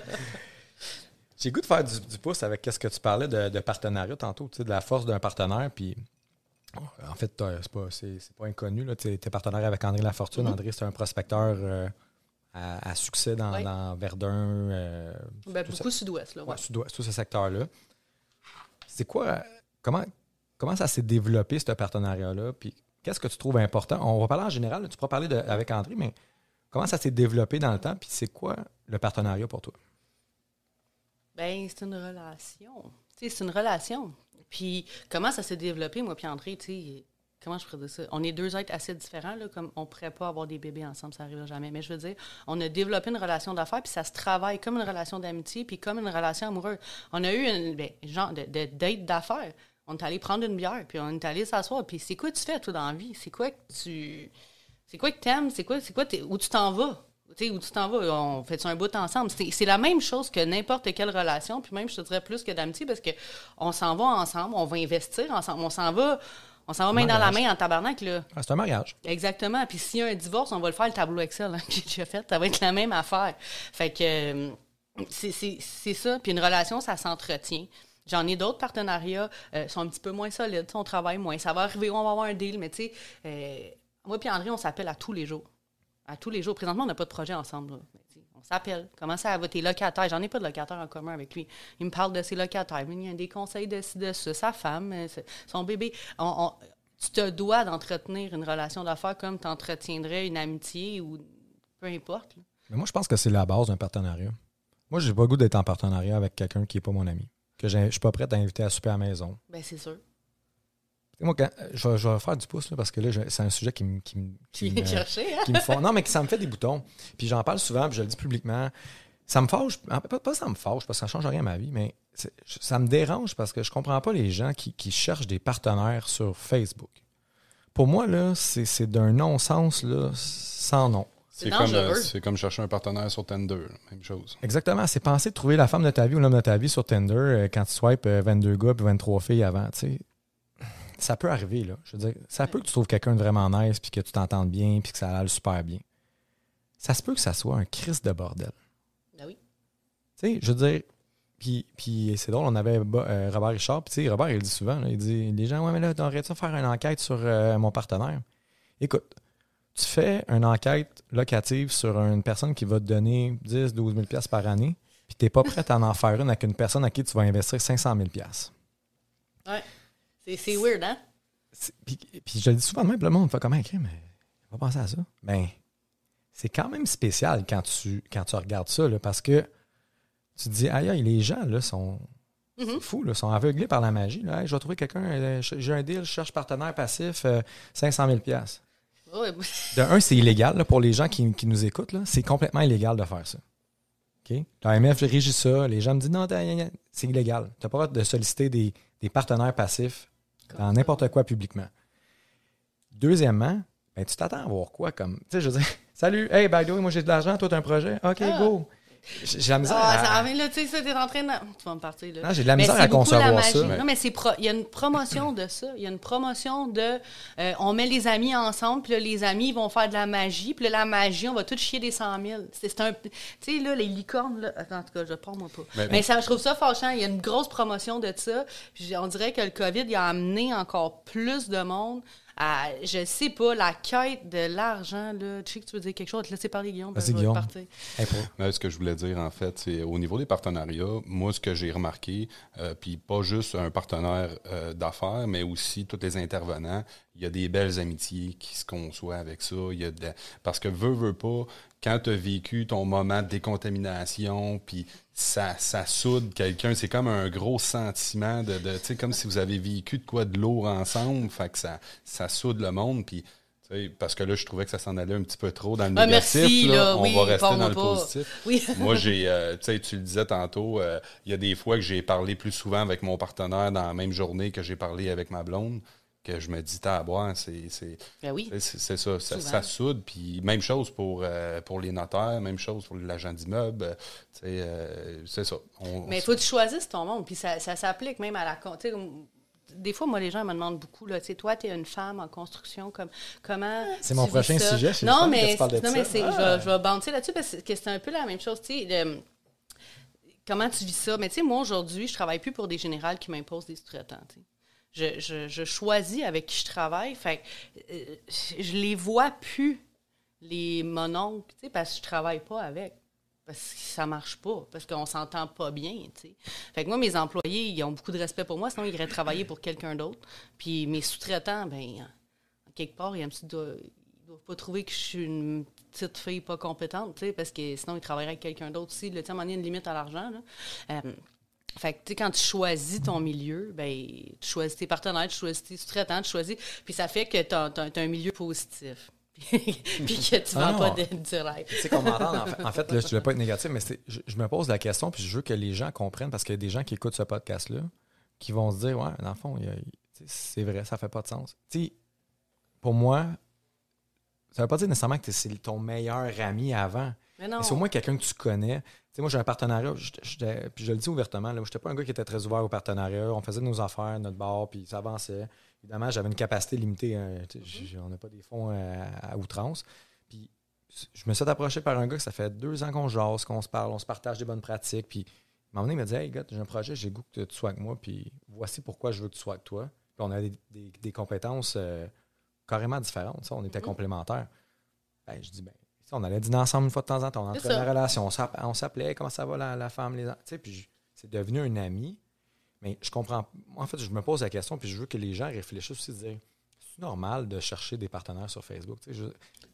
J'ai le goût de faire du pouce avec ce que tu parlais de partenariat tantôt, tu sais, de la force d'un partenaire, puis... En fait, c'est pas inconnu. Tu es partenaire avec André Lafortune. André, c'est un prospecteur à succès dans Verdun. Beaucoup sud-ouest. Là, sud-ouest, tout ce secteur-là. C'est quoi... Comment ça s'est développé, ce partenariat-là? Puis qu'est-ce que tu trouves important? On va parler en général. Tu pourras parler avec André, mais comment ça s'est développé dans le temps? Puis c'est quoi le partenariat pour toi? Bien, c'est une relation. C'est une relation. Puis, comment ça s'est développé, moi puis André, tu sais, comment je pourrais dire ça? On est deux êtres assez différents, là, comme on ne pourrait pas avoir des bébés ensemble, ça n'arrivera jamais. Mais je veux dire, on a développé une relation d'affaires, puis ça se travaille comme une relation d'amitié, puis comme une relation amoureuse. On a eu un genre de date d'affaires. On est allé prendre une bière, puis on est allé s'asseoir, puis c'est quoi tu fais, toi, dans la vie? C'est quoi que t'aimes? Où tu t'en vas? Tu sais, où tu t'en vas, on fait un bout ensemble. C'est la même chose que n'importe quelle relation, puis même, je te dirais plus que d'amitié, parce qu'on s'en va ensemble, on va investir ensemble, on s'en va main dans la main en tabarnak, là. Ah, c'est un mariage. Exactement. Puis s'il y a un divorce, on va le faire le tableau Excel que j'ai fait. Ça va être la même affaire. Fait que c'est ça. Puis une relation, ça s'entretient. J'en ai d'autres partenariats sont un petit peu moins solides. On travaille moins. Ça va arriver, on va avoir un deal, mais tu sais, moi et André, on s'appelle à tous les jours. À tous les jours. Présentement, on n'a pas de projet ensemble. Là. On s'appelle. Comment ça va tes locataires? J'en ai pas de locataires en commun avec lui. Il me parle de ses locataires. Il y a des conseils de ça. Sa femme, son bébé. Tu te dois d'entretenir une relation d'affaires comme tu entretiendrais une amitié ou peu importe. Là. Mais moi, je pense que c'est la base d'un partenariat. Moi, j'ai pas le goût d'être en partenariat avec quelqu'un qui n'est pas mon ami. Que je suis pas prêt à inviter à souper à la maison. Bien, c'est sûr. Moi, je vais faire du pouce, là, parce que là, c'est un sujet qui me chercher, hein? qui me font. Non, mais ça me fait des boutons. Puis j'en parle souvent, puis je le dis publiquement. Ça me fâche, pas ça me fâche, parce que ça ne change rien à ma vie, mais ça me dérange parce que je comprends pas les gens qui cherchent des partenaires sur Facebook. Pour moi, là, c'est d'un non-sens là, sans nom. C'est comme chercher un partenaire sur Tinder, même chose. Exactement. C'est penser de trouver la femme de ta vie ou l'homme de ta vie sur Tinder quand tu swipes 22 gars et 23 filles avant, tu sais. Ça peut arriver, là. Je veux dire, ça peut que tu trouves quelqu'un de vraiment nice, puis que tu t'entendes bien, puis que ça aille super bien. Ça se peut que ça soit un Christ de bordel. Ben oui. Tu sais, je veux dire, puis c'est drôle, on avait Robert Richard, puis tu sais, Robert, il dit souvent, là, il dit, les gens, ouais, mais là, t'aurais-tu faire une enquête sur mon partenaire? Écoute, tu fais une enquête locative sur une personne qui va te donner 10 000 12 000 $ par année, puis t'es pas prêt à en faire une avec une personne à qui tu vas investir 500 000 $. Ouais. C'est weird, hein? Puis je le dis souvent de même, le monde me fait comment écrire, mais on va penser à ça. Ben, c'est quand même spécial quand tu regardes ça, là, parce que tu te dis, aïe, les gens, là, sont fous, là, sont aveuglés par la magie. Là. Hey, je vais trouver quelqu'un, j'ai un deal, je cherche partenaire passif, 500 000 $. Ouais. De un, c'est illégal là, pour les gens qui nous écoutent. Là, c'est complètement illégal de faire ça. Okay? L'AMF régit ça. Les gens me disent, non, c'est illégal. Tu n'as pas le droit de solliciter des partenaires passifs dans n'importe quoi publiquement. Deuxièmement, ben, tu t'attends à voir quoi comme. Tu sais, je veux dire, salut, hey, by the way, moi j'ai de l'argent, toi t'as un projet, ok, go. J'ai la misère là, tu sais, t'es en train de. Tu vas me partir, là. Non, j'ai de la misère à concevoir ça. Non, mais il y a une promotion de ça. Il y a une promotion de. On met les amis ensemble, puis là, les amis vont faire de la magie, puis là, la magie, on va tout chier des 100 000. C'est un. Tu sais, là, les licornes, là. Attends, en tout cas, je prends moi pas. Mais ça, je trouve ça fâchant. Il y a une grosse promotion de ça. Puis on dirait que le COVID, il a amené encore plus de monde. Je sais pas, la quête de l'argent, là. Tu sais que tu veux dire quelque chose, te laisser parler, Guillaume. Vas-y, Guillaume. Ce que je voulais dire, en fait, c'est au niveau des partenariats, moi, ce que j'ai remarqué, puis pas juste un partenaire d'affaires, mais aussi tous les intervenants, il y a des belles amitiés qui se conçoivent avec ça. Parce que veux pas, quand tu as vécu ton moment de décontamination, puis ça soude quelqu'un, c'est comme un gros sentiment de tu sais, comme si vous avez vécu de quoi de lourd ensemble, fait que ça soude le monde, puis parce que là, je trouvais que ça s'en allait un petit peu trop dans le négatif. Merci, là, on va rester dans le positif. Oui. Moi, tu le disais tantôt, il y a des fois que j'ai parlé plus souvent avec mon partenaire dans la même journée que j'ai parlé avec ma blonde. que je me dis, t'as à boire, c'est ça, ça soude. Puis même chose pour les notaires, même chose pour l'agent d'immeuble. C'est ça. Mais il faut que tu choisisses ton monde. Puis ça s'applique même à la... Des fois, moi, les gens me demandent beaucoup, là, tu sais, toi, tu es une femme en construction, comment... C'est mon prochain sujet. Non, mais je vais bouncer là-dessus parce que c'est un peu la même chose, tu sais, comment tu vis ça? Mais tu sais, moi, aujourd'hui, je travaille plus pour des générales qui m'imposent des sous-traitants, tu sais. Je choisis avec qui je travaille, fait je les vois plus, les mononcles, tu sais, parce que je travaille pas avec. Parce que ça marche pas, parce qu'on s'entend pas bien, tu sais. Fait que moi, mes employés, ils ont beaucoup de respect pour moi, sinon ils iraient travailler pour quelqu'un d'autre. Puis mes sous-traitants, ben quelque part, ils ne doivent pas trouver que je suis une petite fille pas compétente, tu sais, parce que sinon ils travailleraient avec quelqu'un d'autre aussi. Là, tu sais, à un moment donné, il y a une limite à l'argent, là. Fait que, tu sais, quand tu choisis ton milieu, ben tu choisis tes partenaires, tu choisis tes sous-traitants, tu choisis... Puis ça fait que tu as un milieu positif. Puis que tu ne vends pas du rêve. Tu sais qu'on m'entend, en fait, là, je ne veux pas être négatif, mais je me pose la question, puis je veux que les gens comprennent, parce qu'il y a des gens qui écoutent ce podcast-là, qui vont se dire, ouais, dans le fond, c'est vrai, ça fait pas de sens. Tu sais, pour moi, ça veut pas dire nécessairement que c'est ton meilleur ami avant. Mais non. C'est au moins quelqu'un que tu connais. Tu sais, moi, j'ai un partenariat, puis je le dis ouvertement, je n'étais pas un gars qui était très ouvert au partenariat. On faisait nos affaires, notre bar, puis ça avançait. Évidemment, j'avais une capacité limitée. On n'a pas des fonds à outrance. Puis je me suis approché par un gars que ça fait 2 ans qu'on jase, qu'on se parle, on se partage des bonnes pratiques. Puis à un moment donné, il m'a dit, hey, gars, j'ai un projet, j'ai le goût que tu sois avec moi, puis voici pourquoi je veux que tu sois avec toi. Puis on a des compétences carrément différentes. Ça, on était complémentaires. Ben, je dis, ben, on allait dîner ensemble une fois de temps en temps. On entrait dans la relation. On s'appelait, comment ça va la femme, les enfants. Puis c'est devenu un ami. Mais je comprends. En fait, je me pose la question, puis je veux que les gens réfléchissent aussi, dire, c'est normal de chercher des partenaires sur Facebook. Je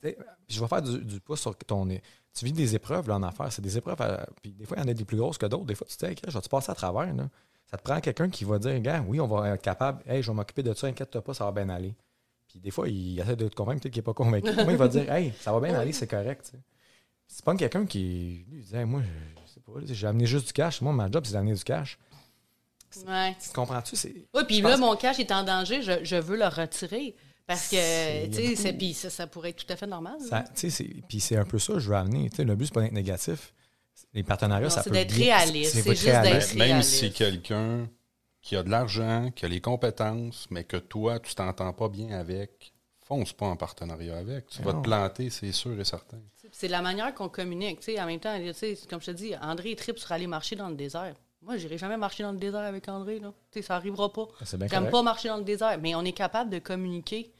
vais faire du pouce sur ton... Tu vis des épreuves là, en affaires. C'est des épreuves, puis des fois, il y en a des plus grosses que d'autres. Des fois, tu te dis, hey, je vais te passer à travers. Là. Ça te prend quelqu'un qui va dire, gars, oui, on va être capable. Hey, je vais m'occuper de ça, inquiète-toi pas, ça va bien aller. Puis des fois, il essaie de te convaincre, peut-être qu'il n'est pas convaincu. Moi, il va dire, hey, ça va bien aller, c'est correct. T'sais. C'est pas quelqu'un qui lui dit, hey, moi, je sais pas, j'ai amené juste du cash. Moi, ma job, c'est d'amener du cash. Ouais. Tu comprends-tu? Oui, puis là, mon cash est en danger, je veux le retirer. Parce que, tu sais, puis ça pourrait être tout à fait normal. Puis c'est un peu ça que je veux amener. T'sais, le but, c'est pas d'être négatif. Les partenariats, ça peut être... C'est d'être réaliste. C'est juste d'être réaliste. Même si quelqu'un qui a de l'argent, qui a les compétences, mais que toi, tu t'entends pas bien avec, fonce pas en partenariat avec. Tu vas te planter, c'est sûr et certain. C'est la manière qu'on communique. T'sais, en même temps, comme je te dis, André tripe sur aller marcher dans le désert. Moi, j'irai jamais marcher dans le désert avec André. Là. Ça n'arrivera pas. J'aime pas marcher dans le désert, mais on est capable de communiquer.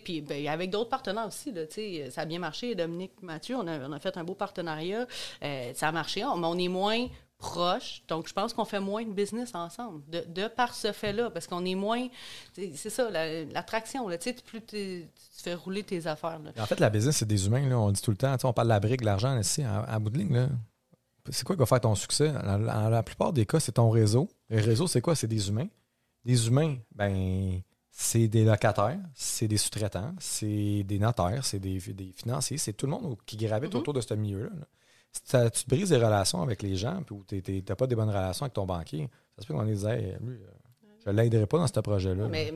Puis avec d'autres partenaires aussi. Là, ça a bien marché. Dominique, Mathieu, on a fait un beau partenariat. Ça a marché. Mais on est moins proches. Donc, je pense qu'on fait moins de business ensemble. De par ce fait-là. Parce qu'on est moins... C'est ça, l'attraction. Là, plus tu fais rouler tes affaires. Là. En fait, la business, c'est des humains. Là, on dit tout le temps. On parle de la brique, de l'argent. Ici, à bout de ligne, là. C'est quoi qui va faire ton succès? Dans la plupart des cas, c'est ton réseau. Le réseau, c'est quoi? C'est des humains. Des humains, ben, c'est des locataires, c'est des sous-traitants, c'est des notaires, c'est des financiers, c'est tout le monde qui gravite autour de ce milieu-là. Là. Si tu brises des relations avec les gens, puis tu n'as pas des bonnes relations avec ton banquier, ça se peut qu'on les dise, hey, lui, je ne l'aiderai pas dans ce projet-là. Mais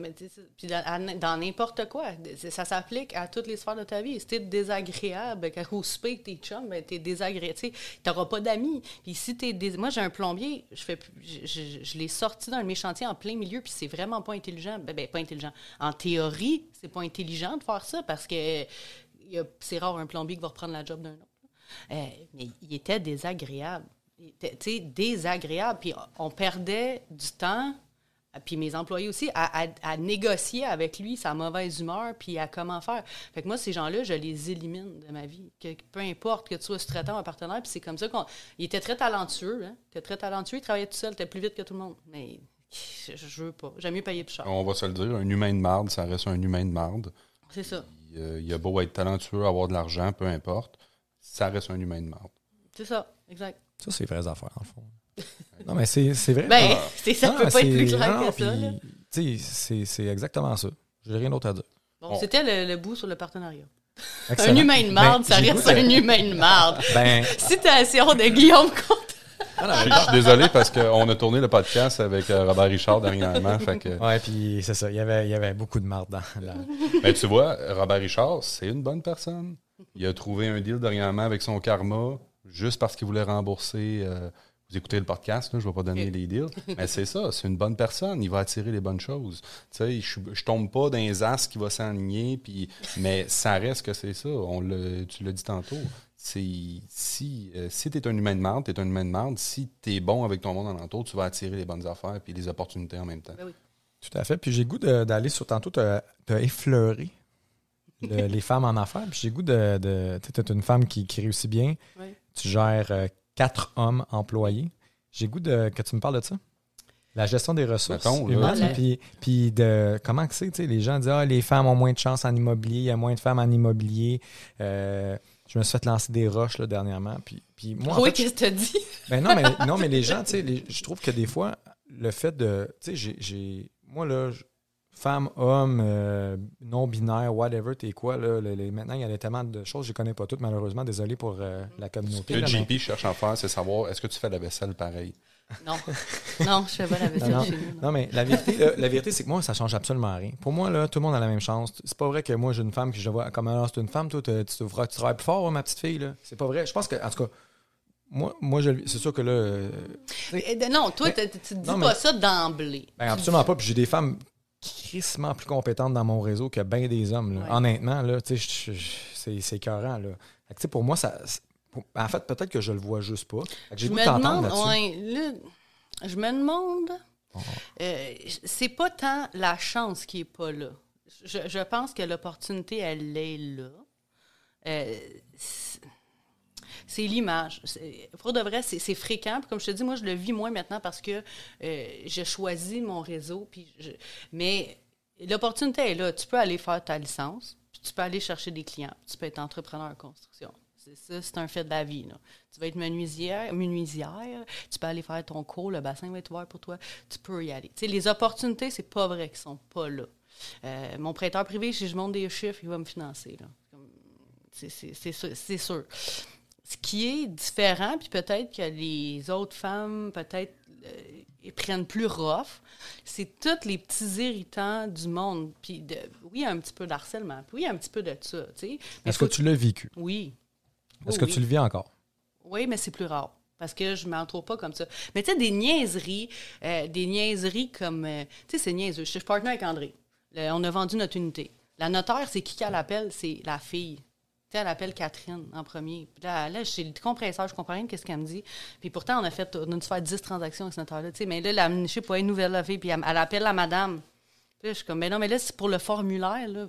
puis dans n'importe quoi, ça s'applique à toutes les sphères de ta vie. Si tu es désagréable, au souper tes chums, ben, tu es désagréable. Tu n'auras pas d'amis. Puis si moi, j'ai un plombier, je l'ai sorti dans mes chantiers en plein milieu, puis c'est vraiment pas intelligent. Ben, pas intelligent. En théorie, c'est pas intelligent de faire ça parce que c'est rare un plombier qui va reprendre la job d'un autre. Mais il était désagréable. Il était désagréable. Puis on perdait du temps. Puis mes employés aussi, à négocier avec lui sa mauvaise humeur, puis à comment faire. Fait que moi, ces gens-là, je les élimine de ma vie. Peu importe que tu sois sous-traitant ou un partenaire, puis c'est comme ça il était très talentueux, hein? Il était très talentueux, il travaillait tout seul, il était plus vite que tout le monde. Mais je veux pas. J'aime mieux payer plus cher. On va se le dire, un humain de marde, ça reste un humain de marde. C'est ça. Il a beau être talentueux, avoir de l'argent, peu importe, ça reste un humain de marde. C'est ça, exact. Ça, c'est vraies affaires, dans le fond. Non, mais c'est vrai. Ben, ça peut pas être plus clair que ça. C'est exactement ça. J'ai rien d'autre à dire. Bon, c'était le bout sur le partenariat. Excellent. Un humain de marde, ça reste un humain de marde. Citation de Guillaume Comte. Je suis désolé parce qu'on a tourné le podcast avec Robert Richard dernièrement. Fait que... Ouais, puis c'est ça. Il y avait beaucoup de marde dans la... Ben, tu vois, Robert Richard, c'est une bonne personne. Il a trouvé un deal dernièrement avec son karma juste parce qu'il voulait rembourser. Vous écoutez le podcast, là, je ne vais pas donner les deals. Mais c'est ça, c'est une bonne personne. Il va attirer les bonnes choses. Tu sais, je tombe pas dans les as qui va s'enligner, mais ça reste que c'est ça. Tu l'as dit tantôt. Si tu es un humain de marde, tu es un humain de marde. Si tu es bon avec ton monde alentour, tu vas attirer les bonnes affaires et les opportunités en même temps. Ben oui. Tout à fait. Puis j'ai le goût d'aller sur tantôt, tu as effleuré les femmes en affaires. Puis j'ai le goût de tu es une femme qui réussit bien. Oui. Tu gères 4 hommes employés. J'ai le goût que tu me parles de ça. La gestion des ressources humaines. Puis de comment que c'est, tu sais, les gens disent les femmes ont moins de chance en immobilier, il y a moins de femmes en immobilier. Je me suis fait lancer des roches là, dernièrement. Puis moi, en fait, qu'est-ce que tu as dit? Ben non, mais les gens, tu sais, je trouve que des fois, le fait de. Tu sais, moi, là, femme, homme, non-binaire, whatever, t'es quoi, là. Maintenant, il y a tellement de choses, je ne connais pas toutes, malheureusement. Désolé pour la communauté. Ce que JP cherche à faire, c'est savoir est-ce que tu fais la vaisselle pareil? Non. Non, je fais pas la vaisselle chez nous. Non, mais la vérité, c'est que moi, ça change absolument rien. Pour moi, là, tout le monde a la même chance. C'est pas vrai que moi, j'ai une femme que je vois comme alors c'est une femme, toi, tu travailles plus fort, ma petite fille, là. C'est pas vrai. Je pense que, en tout cas, moi c'est sûr que là. Non, toi, tu te dis pas ça d'emblée. Ben, absolument pas. Puis j'ai des femmes crissement plus compétentes dans mon réseau que bien des hommes. Là. Ouais. Honnêtement, là, c'est écœurant. Là. Fait que, pour moi, ça. En fait, peut-être que je le vois juste pas. Je me demande, je me demande, c'est pas tant la chance qui est pas là. Je pense que l'opportunité, elle est là. C'est l'image. Pour de vrai, c'est fréquent. Puis comme je te dis, moi, je le vis moins maintenant parce que je choisis mon réseau. Mais l'opportunité est là. Tu peux aller faire ta licence, puis tu peux aller chercher des clients, puis tu peux être entrepreneur en construction. C'est un fait de la vie. Là. Tu vas être menuisière, tu peux aller faire ton cours, le bassin va être ouvert pour toi, tu peux y aller. Tu sais, les opportunités, c'est pas vrai qu'ils sont pas là. Mon prêteur privé, si je monte des chiffres, il va me financer. Là. C'est sûr. Ce qui est différent, puis peut-être que les autres femmes, peut-être, ils prennent plus rough, c'est tous les petits irritants du monde. Puis oui, il y a un petit peu d'harcèlement, puis oui, il y a un petit peu de ça. Tu sais. Est-ce que tu l'as vécu? Oui. Est-ce que tu le vis encore? Oui, mais c'est plus rare. Parce que je ne m'entoure pas comme ça. Mais tu sais, des niaiseries comme... tu sais, c'est niaiseux. Je suis partenaire avec André. On a vendu notre unité. La notaire, c'est qui elle appelle? C'est la fille. Tu sais, elle appelle Catherine en premier. Puis là j'ai le compresseur, je comprends rien de ce qu'elle me dit. Puis pourtant, on a dû faire 10 transactions avec ce notaire-là. Tu sais, mais là, je sais pas, une nouvelle la fille, puis elle appelle la madame. Puis là, je suis comme, mais non, mais là, c'est pour le formulaire, là.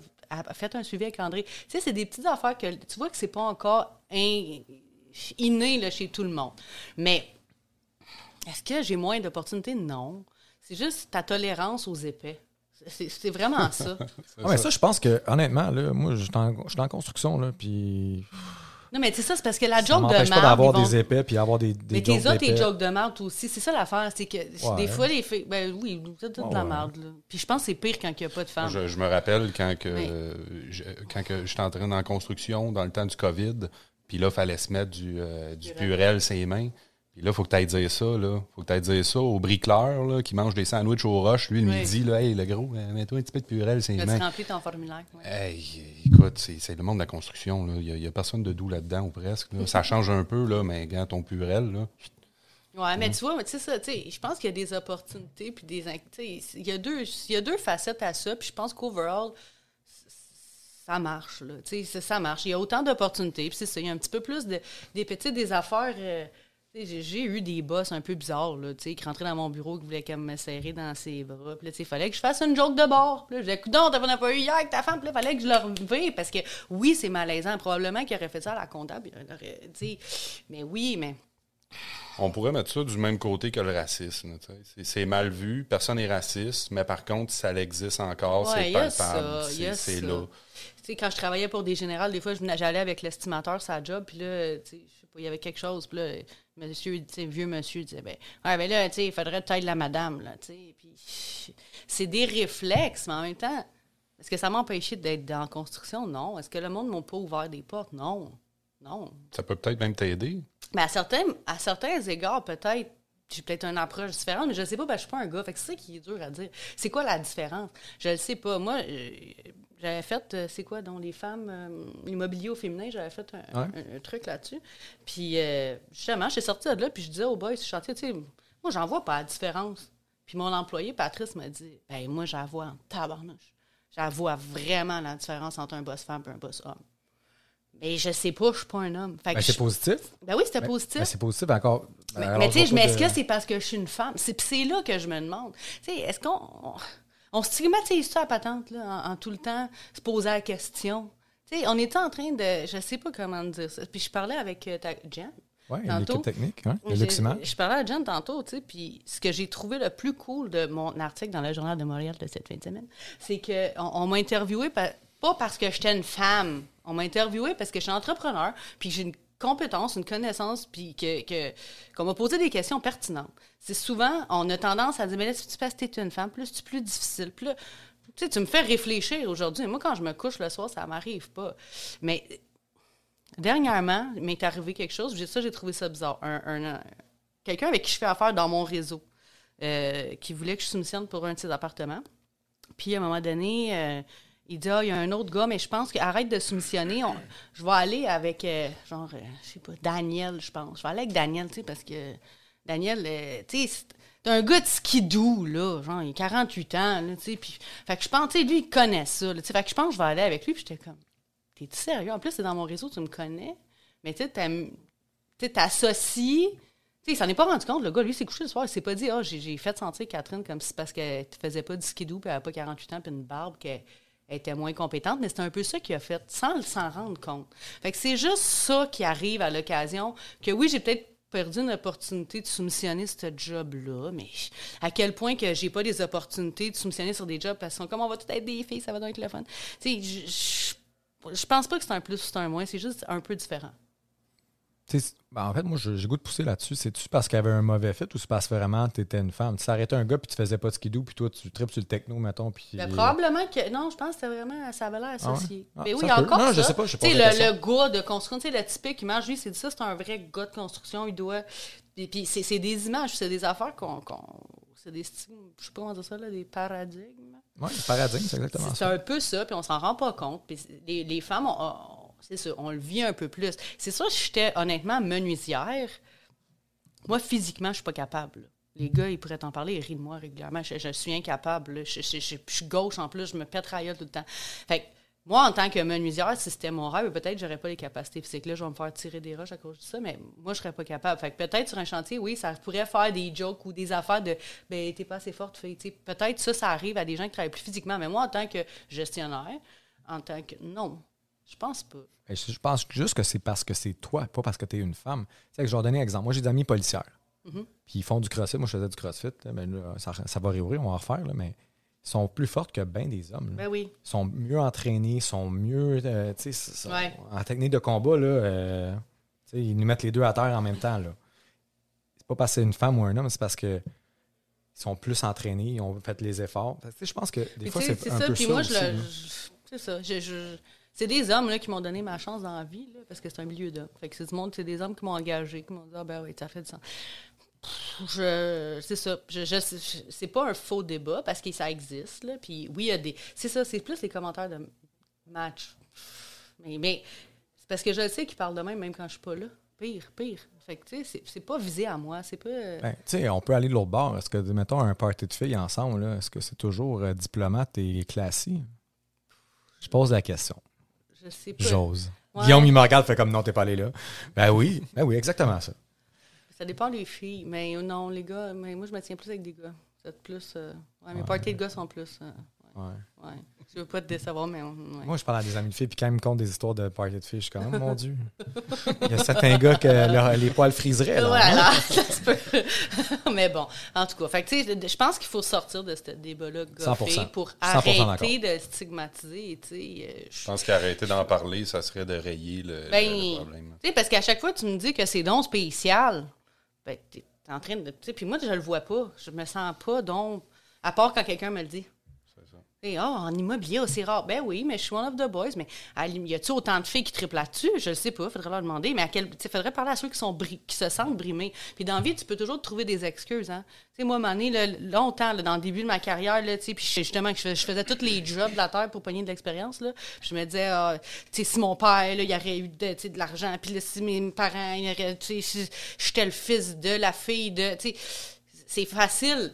Faites un suivi avec André. Tu sais, c'est des petites affaires que tu vois que c'est pas encore inné là, chez tout le monde. Mais est-ce que j'ai moins d'opportunités? Non. C'est juste ta tolérance aux épais. C'est vraiment ça. Mais ça, je pense que, honnêtement, là, moi, je suis en construction, là, puis... Non, mais c'est ça, c'est parce que la ça joke de m'empêche marde... pas d'avoir des épais puis avoir des mais jokes t'es tes d'épais. jokes de marde aussi. C'est ça l'affaire, c'est que des fois, les filles... Ben oui, vous êtes toute de la marde, là. Puis je pense que c'est pire quand il n'y a pas de femmes. Je me rappelle quand j'étais entré dans la construction, dans le temps du COVID, puis là, il fallait se mettre du Purell sur les mains. Puis là, il faut que tu ailles dire ça, là. Faut que tu ailles dire ça au bricoleur, là, qui mange des sandwichs aux roches. Lui, le midi, là, hey, le gros, mets-toi un petit peu de Purell sur les mains. Tu remplis ton formulaire. Ouais. Hey, écoute, c'est le monde de la construction, là. Il n'y a personne de doux là-dedans, ou presque. Là. Ça change un peu, là, mais quand ton Purell, là... Oui, mais tu vois, tu sais ça, tu sais, je pense qu'il y a des opportunités, puis il y a deux facettes à ça, puis je pense qu'overall, ça marche, là, tu sais, ça marche. Il y a autant d'opportunités, puis c'est ça, il y a un petit peu plus des affaires... j'ai eu des boss un peu bizarres, là, qui rentraient dans mon bureau, qui voulaient me serrer dans ses bras. Puis là, il fallait que je fasse une joke de bord. Puis là, je disais, non, t'en as pas eu hier avec ta femme. Puis là, il fallait que je leur vire parce que, oui, c'est malaisant. Probablement qu'il aurait fait ça à la comptable. Mais oui, mais... On pourrait mettre ça du même côté que le racisme. C'est mal vu, personne n'est raciste, mais par contre, ça existe encore, c'est palpable. C'est là. T'sais, quand je travaillais pour des générales, des fois, j'allais avec l'estimateur sur sa job, puis là, je sais pas, il y avait quelque chose, puis là, vieux monsieur disait, ben là, il faudrait peut-être la madame, là, puis c'est des réflexes, mais en même temps, est-ce que ça m'a empêché d'être en construction? Non. Est-ce que le monde m'a pas ouvert des portes? Non. Non. Ça peut peut-être même t'aider. Mais à certains égards, peut-être, j'ai peut-être une approche différente, mais je ne sais pas, je ne suis pas un gars. Fait que c'est ça qui est dur à dire. C'est quoi la différence? Je ne le sais pas. Moi, j'avais fait, c'est quoi, dans les femmes, l'immobilier au féminin, j'avais fait un truc là-dessus. Puis, justement, je suis sortie de là, puis je disais aux boys, chantier, tu sais, moi, j'en vois pas la différence. Puis mon employé, Patrice, m'a dit, ben moi, j'en vois en tabarnouche. J'en vois vraiment la différence entre un boss femme et un boss homme. Mais je sais pas, je suis pas un homme. Fait que c'est positif. Ben oui, c'était positif. Ben c'est positif encore. Mais tu sais, est-ce que c'est parce que je suis une femme? C'est là que je me demande. Tu sais, est-ce qu'on stigmatise ça à patente, là, en tout le temps, se poser la question? Tu sais, on était en train de... Je sais pas comment dire ça. Puis je parlais avec Jen. Oui, l'équipe technique, hein, le Luximent. Je parlais à Jen tantôt, tu sais, puis ce que j'ai trouvé le plus cool de mon article dans le Journal de Montréal de cette fin de semaine, c'est qu'on m'a interviewé, pas parce que j'étais une femme, on m'a interviewé parce que je suis entrepreneur, puis j'ai une compétence, une connaissance, puis qu'on m'a posé des questions pertinentes. C'est souvent, on a tendance à dire, mais là, si tu passes, t'es une femme, plus c'est plus difficile, plus là, tu sais, tu me fais réfléchir aujourd'hui. Moi, quand je me couche le soir, ça m'arrive pas. Mais... Dernièrement, il m'est arrivé quelque chose. J'ai trouvé ça bizarre. Quelqu'un avec qui je fais affaire dans mon réseau qui voulait que je soumissionne pour un de ses appartements. Puis, à un moment donné, il dit « Ah, il y a un autre gars, mais je pense qu'arrête de soumissionner. Je vais aller avec, je sais pas, Daniel, je pense. Je vais aller avec Daniel, tu sais, parce que Daniel, tu sais, c'est un gars de skidoo, là. Genre, il a 48 ans, là, tu sais. Puis, fait que je pense, tu sais, lui, il connaît ça, là, tu sais. Fait que je pense que je vais aller avec lui. Puis, j'étais comme... T'es-tu sérieux? En plus, c'est dans mon réseau, tu me connais. Mais tu sais, t'associes. Tu sais, il s'en est pas rendu compte. Le gars, lui, s'est couché le soir. Il s'est pas dit, j'ai fait sentir Catherine comme si parce qu'elle ne faisait pas du skidoo, puis elle n'avait pas 48 ans, puis une barbe, qu'elle était moins compétente. Mais c'est un peu ça qu'il a fait, sans s'en rendre compte. Fait que c'est juste ça qui arrive à l'occasion. Que oui, j'ai peut-être perdu une opportunité de soumissionner ce job-là, mais à quel point que j'ai pas des opportunités de soumissionner sur des jobs parce que comme on va tout être des filles, ça va donc être le fun. Tu sais, je pense pas que c'est un plus ou c'est un moins, c'est juste un peu différent. En fait, moi, j'ai goût de pousser là-dessus. C'est-tu parce qu'il y avait un mauvais fit ou c'est parce que vraiment tu étais une femme? Tu s'arrêtais un gars puis tu faisais pas de skidoo puis toi, tu tripes sur le techno, mettons. Puis... Ben, probablement que... Non, je pense que c'était vraiment... Ça avait l'air associé. Ah ouais? Mais oui, il y a encore non, ça. Je sais pas, je sais pas. Tu sais, le gars de construction, tu sais, le typique image, lui, c'est dit ça, c'est un vrai gars de construction. Il doit... Puis c'est des images, c'est des affaires c'est des styles, je sais pas comment dire ça, là, des paradigmes. Oui, des paradigmes, c'est exactement ça. C'est un peu ça, puis on s'en rend pas compte. Puis les femmes, c'est ça, on le vit un peu plus. C'est sûr, si j'étais honnêtement menuisière, moi, physiquement, je suis pas capable. Là. Les gars, ils pourraient t'en parler, ils rient de moi régulièrement. Je suis incapable. Là. Je suis gauche en plus, je me pète la gueule tout le temps. Fait que moi, en tant que menuisière, si c'était mon rêve, peut-être que j'aurais pas les capacités physiques. Là, je vais me faire tirer des roches à cause de ça, mais moi, je serais pas capable. Fait que peut-être sur un chantier, oui, ça pourrait faire des jokes ou des affaires de « ben t'es pas assez forte, fille ». Peut-être ça arrive à des gens qui travaillent plus physiquement. Mais moi, en tant que gestionnaire, en tant que... Non, je pense pas. Je pense juste que c'est parce que c'est toi, pas parce que tu es une femme. Tu sais, je vais donner un exemple. Moi, j'ai des amis policières. Mm-hmm. Puis ils font du crossfit. Moi, je faisais du crossfit. Ben, là, ça va réouvrir, on va en refaire, là, mais... Ils sont plus fortes que bien des hommes. Là. Ben oui. Ils sont mieux entraînés, sont mieux... En technique de combat, là, ils nous mettent les deux à terre en même temps. Là. C'est pas parce que c'est une femme ou un homme, c'est parce que ils sont plus entraînés, ils ont fait les efforts. Je pense que des fois, c'est un ça, peu puis ça moi, aussi. C'est ça. C'est des hommes là, qui m'ont donné ma chance dans la vie, là, parce que c'est un milieu d'hommes. Fait que c'est des hommes qui m'ont engagé, qui m'ont dit « Ah ben oui, ça fait du sens ». C'est ça. C'est pas un faux débat parce que ça existe. Là. Puis oui, il y a des. C'est ça, c'est plus les commentaires de match. Mais c'est parce que je sais qu'ils parlent de même quand je suis pas là. Pire. Fait que, tu sais, c'est pas visé à moi. C'est pas. Ben, tu sais, on peut aller de l'autre bord. Est-ce que, mettons, un party de filles ensemble, là, est-ce que c'est toujours diplomate et classique? Je pose la question. Je sais pas. J'ose. Ouais. Guillaume, il me regarde, fait comme non, t'es pas allé là. Ben oui, exactement ça. Ça dépend des filles. Mais non, les gars, mais moi, je me tiens plus avec des gars. C'est plus. Mes parties de gars sont plus. Ouais. Je veux pas te décevoir, mais. Ouais. Moi, je parle à des amis de filles, puis quand ils me content des histoires de party de filles, je suis comme, oh, mon Dieu. Il y a certains gars que les poils friseraient. Là, voilà, ça se peut. Mais bon, en tout cas, fait que, je pense qu'il faut sortir de ce débat-là goffé pour arrêter de stigmatiser. Je pense qu'arrêter d'en parler, ça serait de rayer le problème. Parce qu'à chaque fois, tu me dis que c'est donc spécial. Ben, t'es en train de. Puis moi, je le vois pas. Je me sens pas donc. À part quand quelqu'un me le dit. C'est ça. Et, en immobilier, c'est rare. Ben oui, mais je suis one of the boys. Mais y a-t-il autant de filles qui triplent là-dessus? Je ne sais pas, il faudrait leur demander. Mais il faudrait parler à ceux qui se sentent brimés. Puis dans la vie, tu peux toujours trouver des excuses. Hein? Tu sais, moi, à un moment donné, longtemps, là, dans le début de ma carrière, là, puis justement, je faisais tous les jobs de la terre pour pogner de l'expérience. Là. Puis je me disais, si mon père, là, il aurait eu de l'argent, puis si mes parents, il aurait, j'étais le fils de la fille de... C'est facile.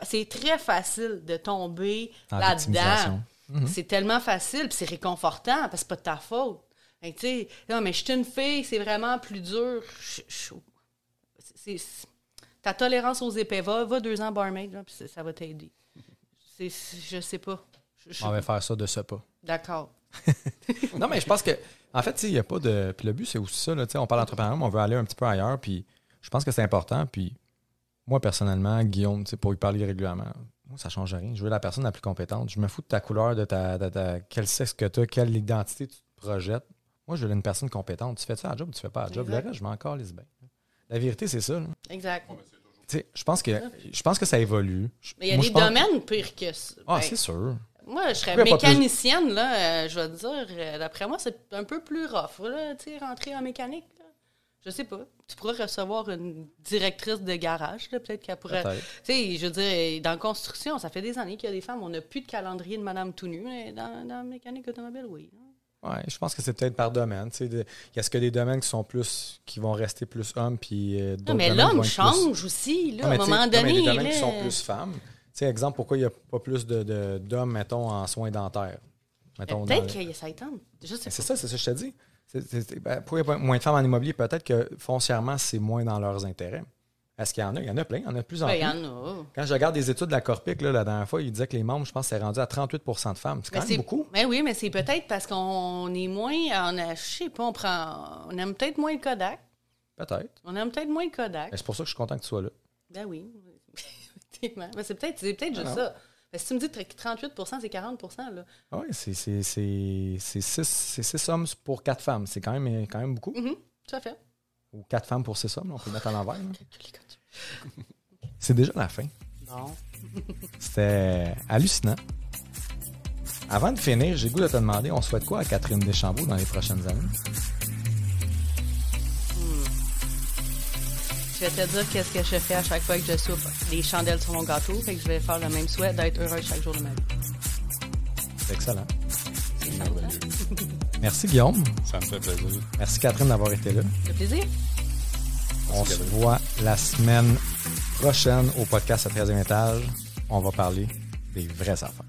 C'est très facile de tomber là-dedans. C'est tellement facile, puis c'est réconfortant, parce que c'est pas de ta faute. Non, mais je suis une fille, c'est vraiment plus dur. Ta tolérance aux épais, va 2 ans barmaid, là, puis ça va t'aider. Je sais pas. On va faire ça de ce pas. D'accord. Non, mais je pense que, en fait, il n'y a pas de... Puis le but, c'est aussi ça, là, on parle d'entrepreneuriat, mais on veut aller un petit peu ailleurs, puis je pense que c'est important, puis moi, personnellement, Guillaume, pour lui parler régulièrement, moi, ça ne change rien. Je veux la personne la plus compétente. Je me fous de ta couleur, de ta quel sexe que tu as, quelle identité tu te projettes. Moi, je veux une personne compétente. Tu fais ça à la job ou tu fais pas à la job? Le reste, je m'en calisse bien. La vérité, c'est ça. Là. Exact. Je pense que ça évolue. Mais il y a des domaines pires que ça. Ah, c'est sûr. Moi, je serais mécanicienne, là, je vais te dire, d'après moi, c'est un peu plus rough, là, rentrer en mécanique. Là. Je sais pas. Tu pourrais recevoir une directrice de garage, là, peut-être qu'elle pourrait... Je veux dire, dans la construction, ça fait des années qu'il y a des femmes, on n'a plus de calendrier de madame tout nu, mais dans la mécanique automobile, oui. Oui, je pense que c'est peut-être par domaine. Est-ce qu'il y a des domaines qui vont rester plus hommes, puis d'autres non, mais l'homme change aussi, là, à un moment donné. Il y a des domaines qui sont plus femmes. Exemple, pourquoi il n'y a pas plus d'hommes, mettons, en soins dentaires? Peut-être que ça étend. C'est ça que je te dis. Pourquoi il y a moins de femmes en immobilier? Peut-être que foncièrement, c'est moins dans leurs intérêts. Est-ce qu'il y en a? Il y en a plein. Il y en a de plus en plus. Il y en a. Quand je regarde des études de la Corpic, là, la dernière fois, il disait que les membres, je pense, c'est rendu à 38 % de femmes. C'est quand même beaucoup. Mais oui, mais c'est peut-être parce qu'on est moins... je sais pas, on aime peut-être moins le Kodak. Peut-être. On aime peut-être moins le Kodak. C'est pour ça que je suis content que tu sois là. Ben oui. Mais c'est peut-être juste ça. Mais si tu me dis que 38 % c'est 40 % là. Oui, c'est 6 hommes pour 4 femmes. C'est quand même beaucoup. Tout à fait. Ou 4 femmes pour 6 hommes, on peut le mettre à l'envers. C'est déjà la fin. Non. C'était hallucinant. Avant de finir, j'ai le goût de te demander, on souhaite quoi à Catherine Deschambault dans les prochaines années? Je vais te dire qu'est-ce que je fais à chaque fois que je souffle des chandelles sur mon gâteau. Fait que je vais faire le même souhait d'être heureuse chaque jour de ma vie. C'est excellent. C'est merveilleux. Merci Guillaume. Ça me fait plaisir. Merci Catherine d'avoir été là. Ça fait plaisir. On se voit la semaine prochaine au podcast à 13e étage. On va parler des vraies affaires.